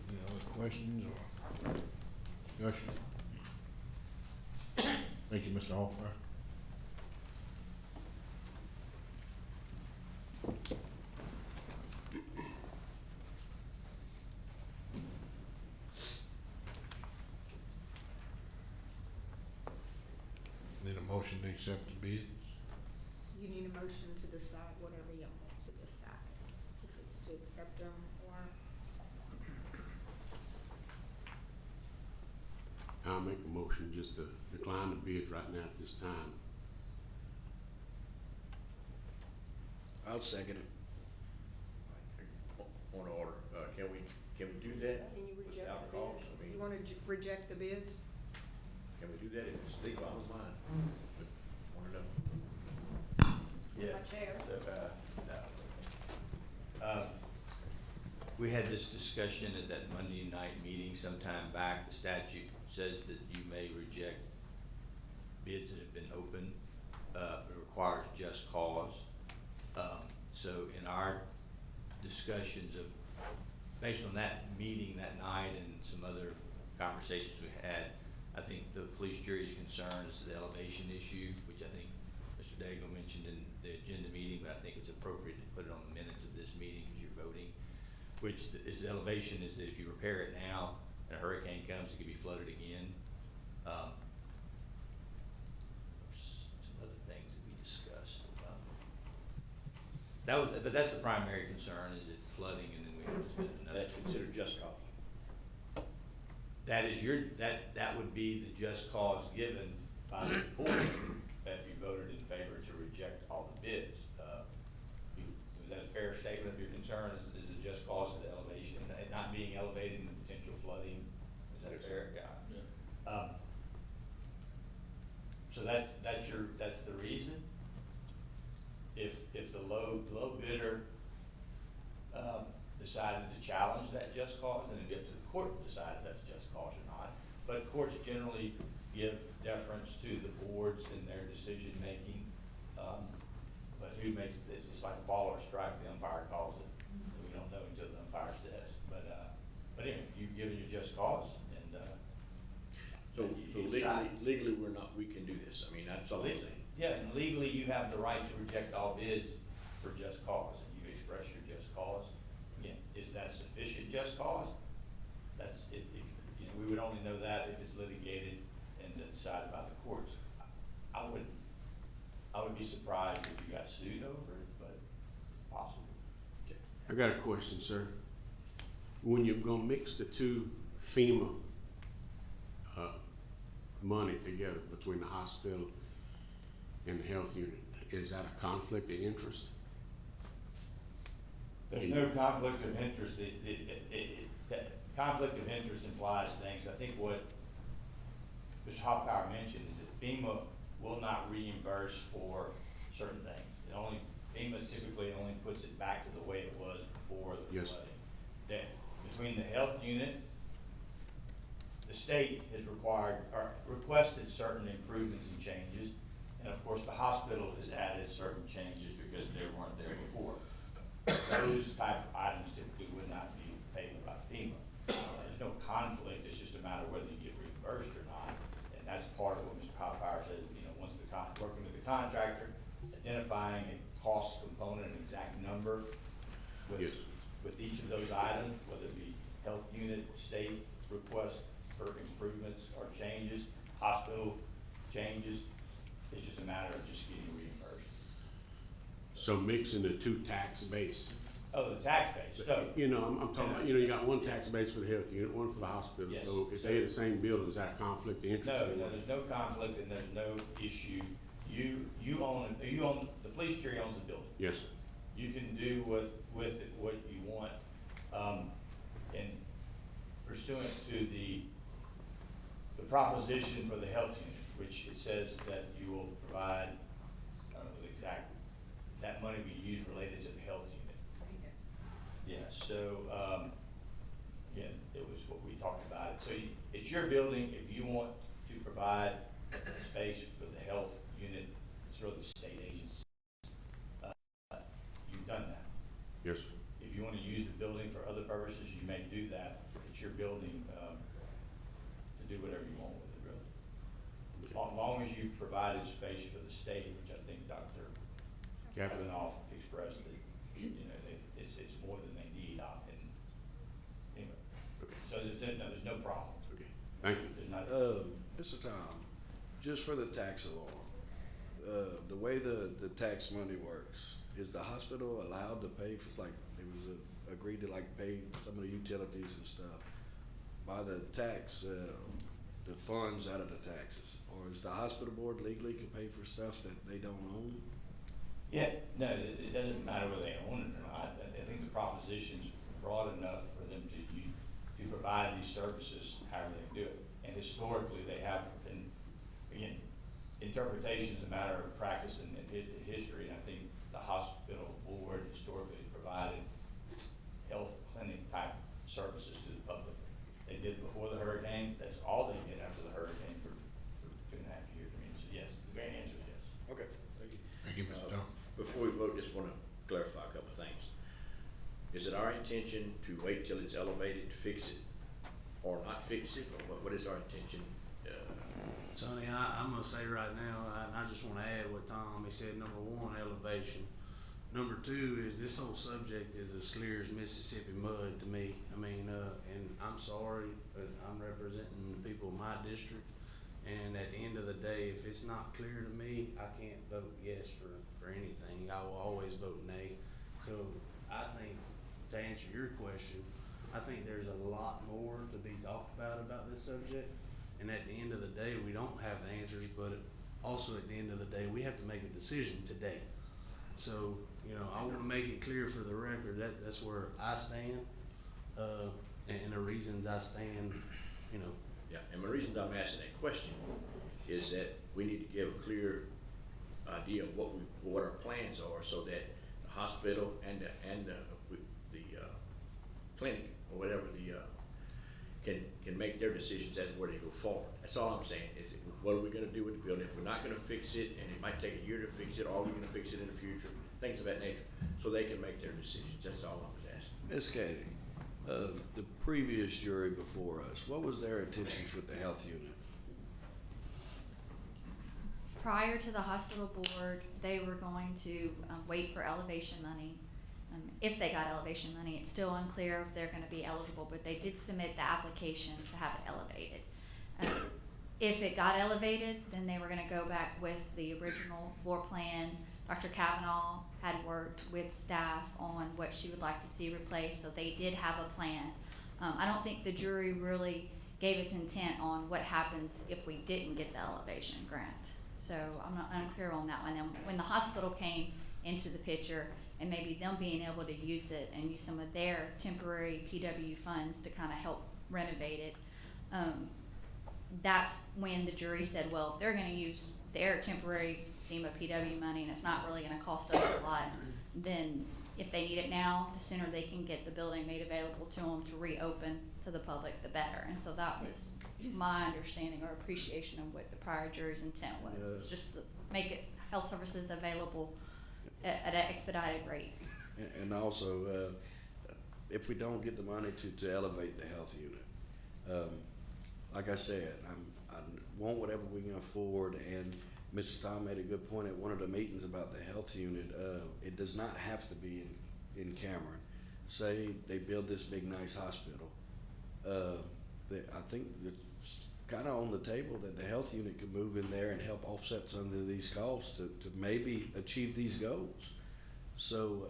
Any other questions or discussion? Thank you, Mr. Hoffer. Need a motion to accept the bids? You need a motion to decide whatever you want to decide, if it's to accept them or. I'll make a motion just to decline the bids right now at this time. I'll second it. Point of order, can we do that? Can you reject without the cost? bids? I mean, You wanna reject the bids? can we do that if it's legal? I don't mind. But want to know. My chair. So, we had this discussion at that Monday night meeting sometime back. The statute says that you may reject bids that have been open. It requires just cause. So in our discussions of, based on that meeting that night and some other conversations we had, I think the police jury's concern is the elevation issue, which I think Mr. Daigle mentioned in the agenda meeting, but I think it's appropriate to put it on the minutes of this meeting because you're voting. Which is the elevation is that if you repair it now and a hurricane comes, it could be flooded again. There's some other things that we discussed. But that's the primary concern, is it flooding, and then we have to spend another. That's considered just cause. That is that would be the just cause given by the board if you voted in favor to reject all the bids. Is that a fair statement of your concern? Is it just cause of the elevation, and not being elevated and potential flooding? Is that fair? Yeah. So that's the reason. If the low bidder decided to challenge that just cause, then it'd be up to the court to decide if that's just cause or not. But courts generally give deference to the boards in their decision making. But who makes this? It's like a ball or a strike. The umpire calls it. We don't know until the umpire says. But anyway, you've given your just cause, and So you decide. legally, we can do this. I mean, that's all I'm saying. Yeah, and legally, you have the right to reject all bids for just cause, and you express your just cause. Again, is that sufficient just cause? That's, if you know, we would only know that if it's litigated and decided by the courts. I would be surprised if you got sued over it, but it's possible. I got a question, sir. When you're gonna mix the two FEMA, money together between the hospital and the health unit, is that a conflict of interest? There's no conflict of interest. Conflict of interest implies things. I think what Mr. Hoppower mentioned is that FEMA will not reimburse for certain things. FEMA typically only puts it back to the way it was before the Yes. flooding. That between the health unit, the state has requested certain improvements and changes, and of course, the hospital has added certain changes because they weren't there before. Those type of items typically would not be paid by FEMA. There's no conflict, it's just a matter of whether you get reimbursed or not, and that's part of what Mr. Hoppower says, once working with the contractor, identifying a cost component, an exact number Yes. with each of those items, whether it be health unit, state request for improvements or changes, hospital changes, it's just a matter of just getting reimbursed. So mixing the two tax base. Oh, the tax base, so. You know, I'm talking about, you got one tax base for the health unit, one for the hospital. Yes. So if they in the same building, is that a conflict of interest? No, there's no conflict and there's no issue. You own, the police jury owns the building. Yes, sir. You can do with it what you want. And pursuant to the proposition for the health unit, which it says that you will provide, I don't know the exact, that money we use related to the health unit. So, again, it was what we talked about. So it's your building. If you want to provide space for the health unit, it's really the state agency. You've done that. Yes, sir. If you want to use the building for other purposes, you may do that. It's your building, to do whatever you want with it, really. As long as you've provided space for the state, which I think Dr. Kavanaugh expressed that, you know, it's more than they need, and anyway. Okay. So there's no problem. Okay, thank you. There's not. Mr. Tom, just for the tax alarm, the way the tax money works, is the hospital allowed to pay for, like, it was agreed to like pay some of the utilities and stuff by the tax, the funds out of the taxes? Or is the hospital board legally can pay for stuff that they don't own? Yeah, no, it doesn't matter whether they own it or not. I think the proposition's broad enough for them to provide these services however they do it. And historically, they have been, again, interpretation is a matter of practice and history, and I think the hospital board historically has provided health clinic type services to the public. They did before the hurricane. That's all they did after the hurricane for 2.5 years. I mean, so yes, the great answer is yes. Okay, thank you. Thank you, Mr. Tom. Before we vote, just wanna clarify a couple of things. Is it our intention to wait till it's elevated to fix it, or not fix it, or what is our intention? Sonny, I'm gonna say right now, and I just wanna add what Tom, he said, number one, elevation. Number two is this whole subject is as clear as Mississippi mud to me. I mean, and I'm sorry, but I'm representing the people of my district. And at the end of the day, if it's not clear to me, I can't vote yes for anything. I will always vote nay. So I think, to answer your question, I think there's a lot more to be talked about this subject. And at the end of the day, we don't have the answers, but also at the end of the day, we have to make a decision today. So, you know, I wanna make it clear for the record, that's where I stand, and the reasons I stand, you know. Yeah, and the reason I'm asking that question is that we need to give a clear idea of what our plans are, so that the hospital and the clinic, or whatever can make their decisions as to where they go forward. That's all I'm saying, is what are we gonna do with the building? If we're not gonna fix it, and it might take a year to fix it, or are we gonna fix it in the future? Things of that nature, so they can make their decisions. That's all I was asking. Ms. Katie, the previous jury before us, what was their intentions with the health unit? Prior to the hospital board, they were going to wait for elevation money. If they got elevation money, it's still unclear if they're gonna be eligible, but they did submit the application to have it elevated. If it got elevated, then they were gonna go back with the original floor plan. Dr. Kavanaugh had worked with staff on what she would like to see replaced, so they did have a plan. I don't think the jury really gave its intent on what happens if we didn't get the elevation grant. So I'm not unclear on that one. And when the hospital came into the picture, and maybe them being able to use it and use some of their temporary PW funds to kind of help renovate it, that's when the jury said, well, if they're gonna use their temporary FEMA PW money and it's not really gonna cost us a lot, then if they need it now, the sooner they can get the building made available to them to reopen to the public, the better. And so that was my understanding or appreciation of what the prior jury's intent was. It was just to make it health services available at an expedited rate. And also, if we don't get the money to elevate the health unit, like I said, I want whatever we can afford, and Mr. Tom made a good point at one of the meetings about the health unit. It does not have to be in Cameron. Say they build this big nice hospital. I think it's kind of on the table that the health unit could move in there and help offset some of these costs to maybe achieve these goals. So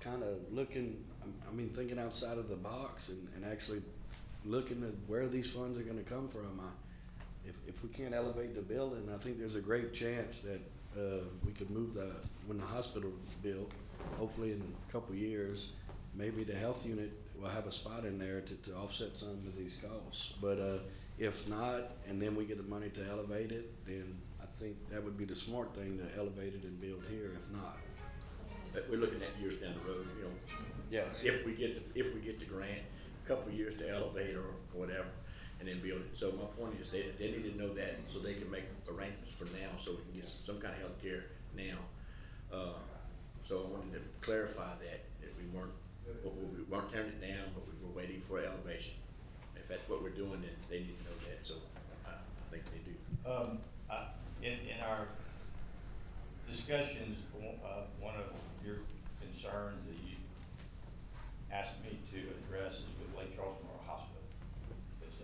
kind of looking, thinking outside of the box and actually looking at where these funds are going to come from. If we can't elevate the building, I think there's a great chance that we could move when the hospital built, hopefully in a couple of years, maybe the health unit will have a spot in there to offset some of these costs. But if not, and then we get the money to elevate it, then I think that would be the smart thing, to elevate it and build here. If not, but we're looking at years down the road, you know. Yeah. If we get the grant, a couple of years to elevate or whatever, and then build it. So my point is they need to know that so they can make arrangements for now, so we can get some kind of health care now. So I wanted to clarify that we weren't turning it down, but we were waiting for elevation. If that's what we're doing, then they need to know that, so I think they do. In our discussions, one of your concerns that you asked me to address is with Lake Charles Memorial Hospital. Because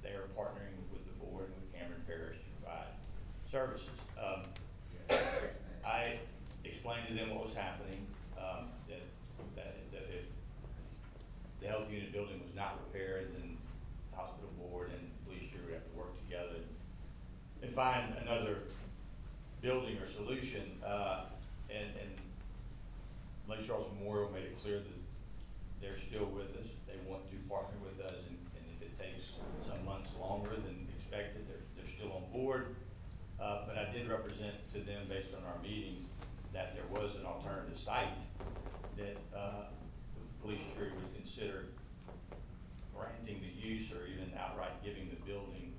they are partnering with the board and with Cameron Parish to provide services. I explained to them what was happening, that if the health unit building was not repaired, then the hospital board and police jury would have to work together and find another building or solution. And Lake Charles Memorial made it clear that they're still with us. They want to partner with us, and if it takes some months longer than expected, they're still on board. But I did represent to them, based on our meetings, that there was an alternative site that the police jury would consider granting the use or even outright giving the building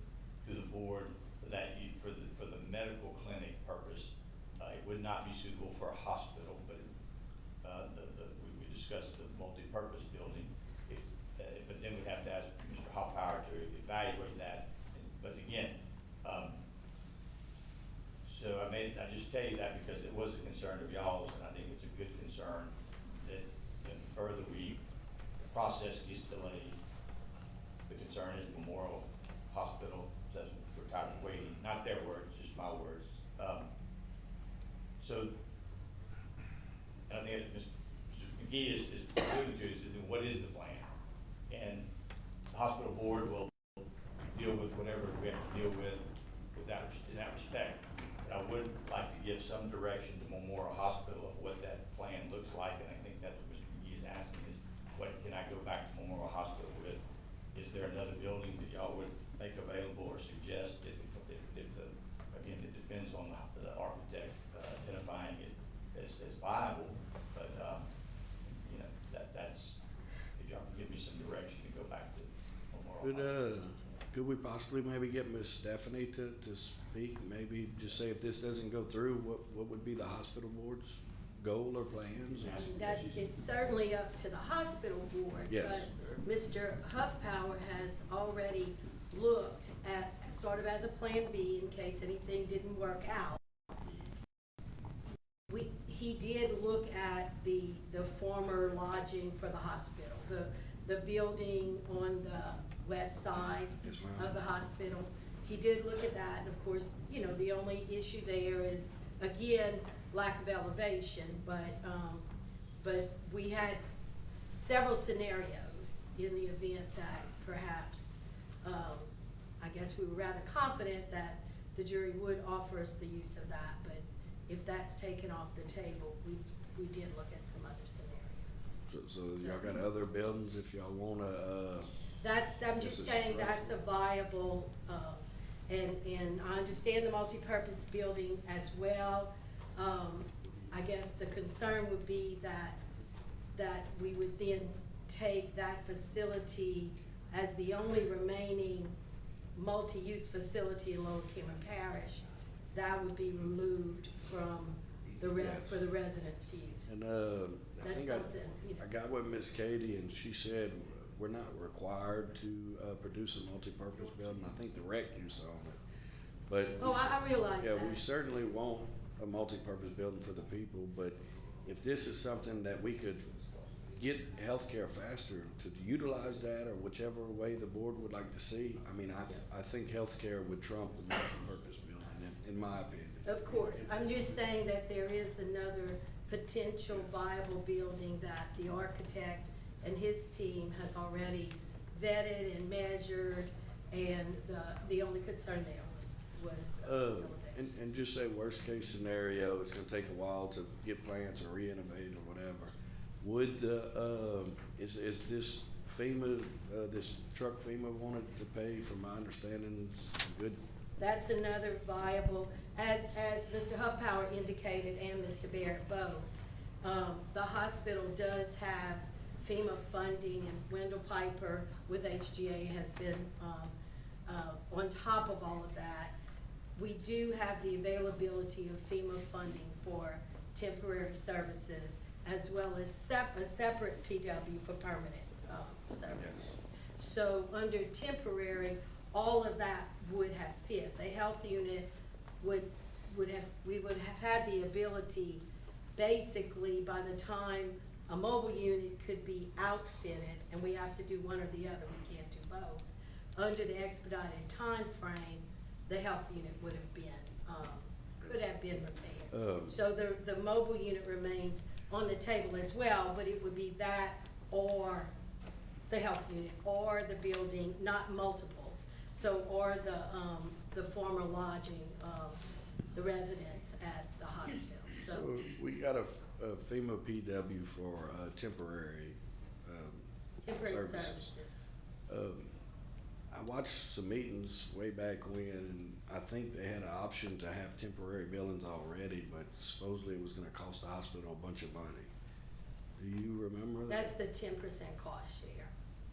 to the board for that for the medical clinic purpose. It would not be suitable for a hospital, but we discussed the multi-purpose building. But then we'd have to ask Mr. Hoffpower to evaluate that. But again, so I just tell you that because it was a concern of y'all's, and I think it's a good concern that the further the process gets delayed, the concern is Memorial Hospital says we're tired of waiting. Not their words, just my words. So I think Mr. McGee is alluding to is what is the plan, and the hospital board will deal with whatever we have to deal with that in that respect. But I would like to give some direction to Memorial Hospital of what that plan looks like, and I think that's what Mr. McGee is asking is, what can I go back to Memorial Hospital with? Is there another building that y'all would make available or suggest? If again, it depends on the architect identifying it as viable, but you know, that's, if y'all can give me some direction to go back to Memorial Hospital. Could we possibly maybe get Ms. Stephanie to speak? Maybe just say if this doesn't go through, what would be the hospital board's goal or plans? It's certainly up to the hospital board. Yes. But Mr. Hoffpower has already looked at, sort of as a plan B in case anything didn't work out. He did look at the former lodging for the hospital, the building on the west side of the hospital. He did look at that, and of course, you know, the only issue there is, again, lack of elevation, but we had several scenarios in the event that perhaps, I guess we were rather confident that the jury would offer us the use of that, but if that's taken off the table, we did look at some other scenarios. So y'all got other buildings if y'all wanna, I'm just saying that's a viable, and I understand the multi-purpose building as well. I guess the concern would be that we would then take that facility as the only remaining multi-use facility in Lower Cameron Parish. That would be removed from the for the residents' use. and I That's think something, you know. I got with Miss Katie and she said we're not required to produce a multi-purpose building. I think the rec used to own it, but Oh, I realize yeah, that. we certainly want a multi-purpose building for the people. But if this is something that we could get healthcare faster to utilize that, or whichever way the board would like to see, I mean, I think healthcare would trump the multi-purpose building, in my opinion. Of course, I'm just saying that there is another potential viable building that the architect and his team has already vetted and measured, and the only concern there was elevation. And just say worst case scenario, it's gonna take a while to get plants or re-innovate or whatever. Would is this FEMA, this truck FEMA wanted to pay, from my understanding, some good That's another viable, as Mr. Huffpower indicated and Mr. Barrett both. The hospital does have FEMA funding, and Wendell Piper with HGA has been, on top of all of that. We do have the availability of FEMA funding for temporary services, as well as a separate PW for permanent, services. So under temporary, all of that would have fit. The health unit we would have had the ability, basically, by the time a mobile unit could be outfitted, and we have to do one or the other, we can't do both. Under the expedited time frame, the health unit would have been, could have been repaired. So the mobile unit remains on the table as well, but it would be that or the health unit or the building, not multiples. So, or the former lodging of the residents at the hospital, So we got a FEMA PW for, temporary, temporary services. I watched some meetings way back when, and I think they had an option to have temporary buildings already, but supposedly it was gonna cost the hospital a bunch of money. Do you remember that? That's the 10% cost share.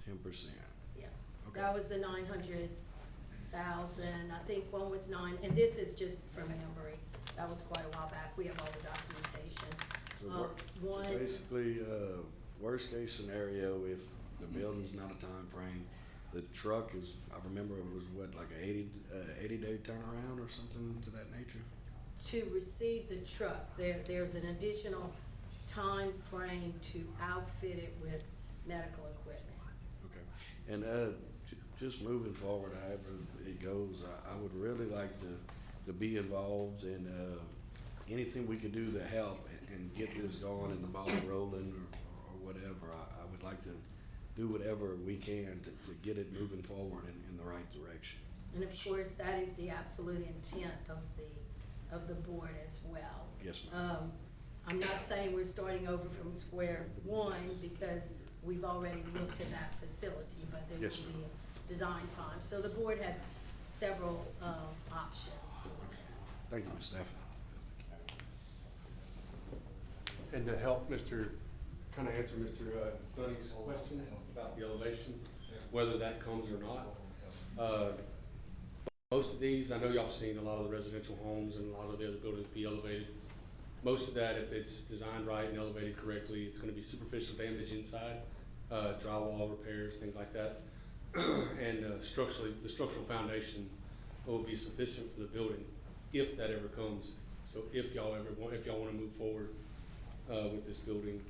10%. Yeah, Okay. that was the 900,000, I think one was 9, and this is just from memory, that was quite a while back, we have all the documentation. So One, basically, worst case scenario, if the building's not a time frame, the truck is, I remember it was what, like a 80-day turnaround or something to that nature? to receive the truck, there's an additional time frame to outfit it with medical equipment. Okay. And, just moving forward, however it goes, I would really like to be involved in, anything we could do to help and get this going and the ball rolling or whatever. I would like to do whatever we can to get it moving forward in the right direction. And of course, that is the absolute intent of the board as well. Yes, ma'am. I'm not saying we're starting over from square one, because we've already looked at that facility, but there will Yes, be ma'am. a design time. So the board has several, options. Thank you, Ms. Stafford. And to help Mr., kind of answer Mr. Sonny's question about the elevation, whether that comes or not. Most of these, I know y'all have seen a lot of the residential homes and a lot of the other buildings be elevated. Most of that, if it's designed right and elevated correctly, it's gonna be superficial damage inside, drywall repairs, things like that. And structurally, the structural foundation will be sufficient for the building if that ever comes. So if y'all wanna move forward with this building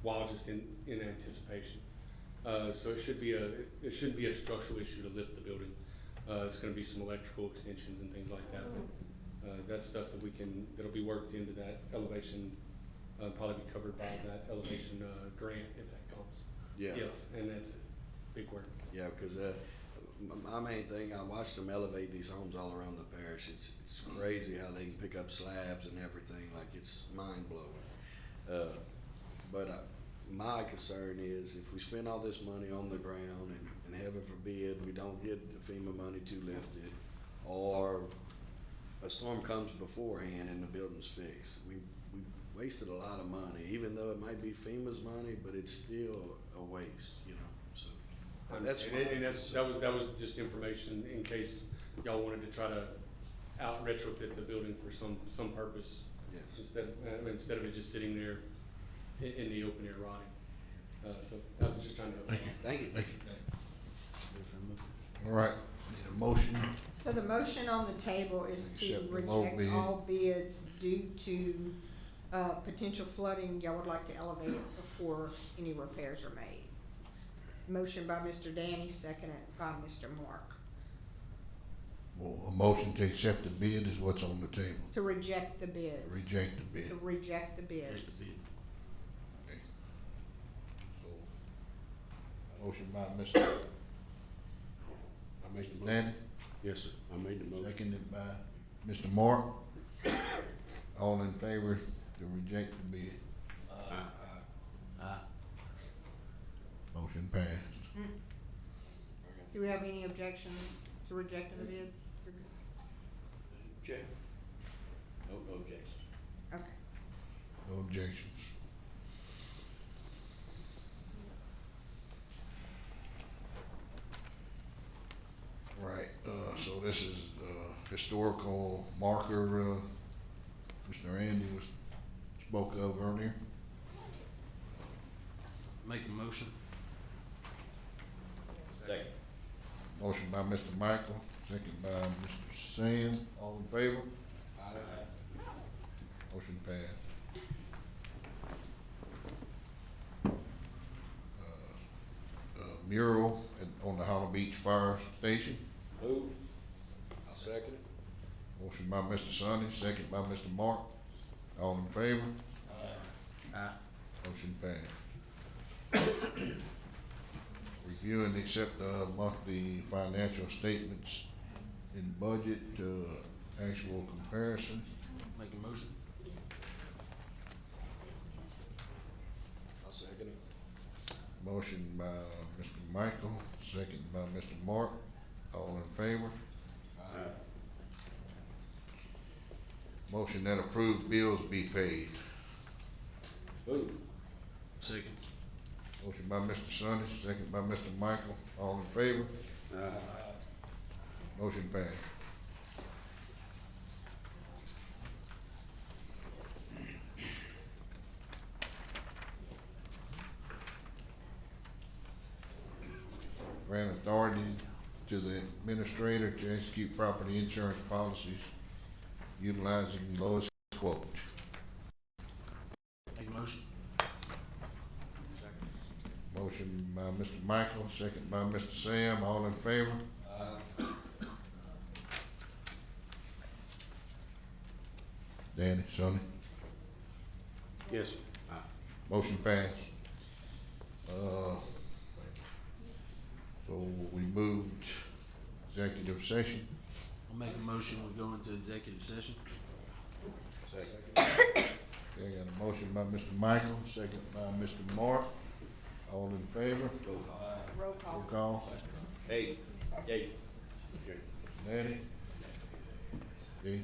while just in anticipation. So it shouldn't be a structural issue to lift the building. It's gonna be some electrical extensions and things like that. That's stuff that'll be worked into that elevation, probably be covered by that elevation grant if that comes. Yeah. And that's big work. Yeah, because my main thing, I watched them elevate these homes all around the parish. It's crazy how they can pick up slabs and everything, like it's mind blowing. But my concern is if we spend all this money on the ground and heaven forbid we don't get the FEMA money to lift it, or a storm comes beforehand and the building's fixed, we wasted a lot of money, even though it might be FEMA's money, but it's still a waste, you know, so. That was just information in case y'all wanted to try to out retrofit the building for some purpose. Yes. Instead of it just sitting there in the open air rotting. So I was just trying to help. Thank you. Thank you. All right, need a motion. So the motion on the table is to Accept the low reject bid. all bids due to, potential flooding. Y'all would like to elevate it before any repairs are made. Motion by Mr. Danny, seconded by Mr. Mark. Well, a motion to accept the bid is what's on the table. To reject the bids. Reject the bid. To reject the bids. Okay. So, motion by Mr. Danny, Yes, sir. I made the motion. seconded by Mr. Mark. All in favor to reject the bid? Motion passed. Do we have any objections to rejecting the bids? Check. No objections. Okay. No objections. Right, so this is, historical marker, Mr. Andy spoke of earlier. Make a motion. Second. Motion by Mr. Michael, second by Mr. Sam, all in favor? Motion passed. Mural on the Hollow Beach Fire Station. Move. I'll second it. Motion by Mr. Sonny, second by Mr. Mark. All in favor? Aye. Motion passed. Review and accept the monthly financial statements in budget, actual comparison. Make a motion. I'll second it. Motion by Mr. Michael, second by Mr. Mark. All in favor? Motion that approved bills be paid. Move. Second. Motion by Mr. Sonny, second by Mr. Michael. All in favor? Motion passed. Grant authority to the administrator to execute property insurance policies utilizing lowest quote. Make a motion. Motion by Mr. Michael, second by Mr. Sam, all in favor? Danny, Sonny, Yes, sir. motion passed. So we moved executive session. I'll make a motion, we go into executive session. Second. Okay, got a motion by Mr. Michael, second by Mr. Mark, all in favor? Roll call. Roll call. Hey, yay. Danny? Dee?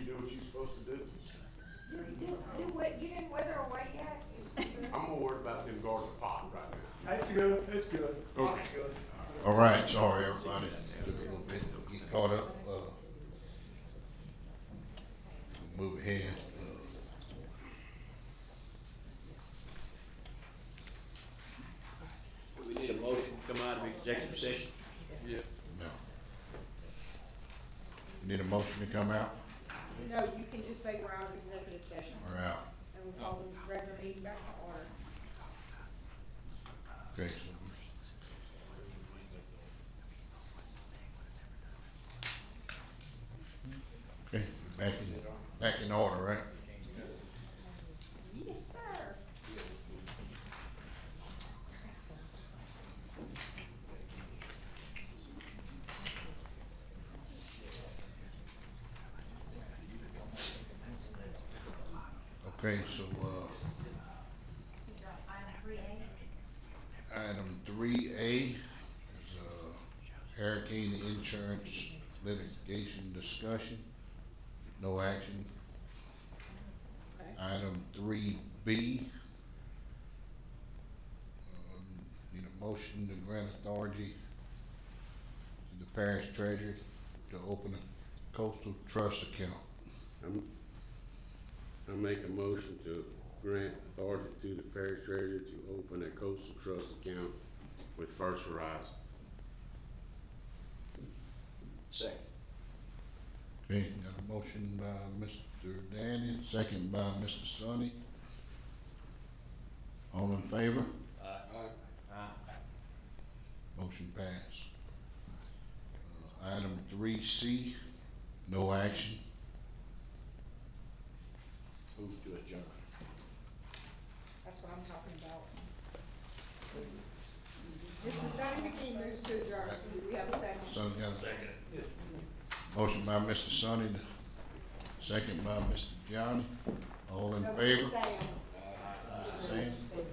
you do what you're supposed to do. You didn't wither away yet? I'm more worried about them guarding the pot right now. That's good, that's good. Okay. All right, sorry, everybody. Took a little bit to get caught up. Move ahead. We need a motion to come out of executive session. No. You need a motion to come out No, you can just say we're out of executive session, or out? and we'll call the regular meeting back to order. Okay, so. Okay, back in order, right? Yes, sir. Okay, so, item 3A is, hurricane insurance litigation discussion. No action. Okay. Item 3B. Need a motion to grant authority to the parish treasurer to open a coastal trust account. I make a motion to grant authority to the parish treasurer to open a coastal trust account with First Horizon. Second. Okay, got a motion by Mr. Danny, second by Mr. Sonny. All in favor? Motion passed. Item 3C, no action. Move to adjourn. That's what I'm talking about. Mr. Sonny McKee moves to adjourn. Do we have a second? Sonny got a second. Motion by Mr. Sonny, second by Mr. Johnny. All in No, favor? Sam. Sam?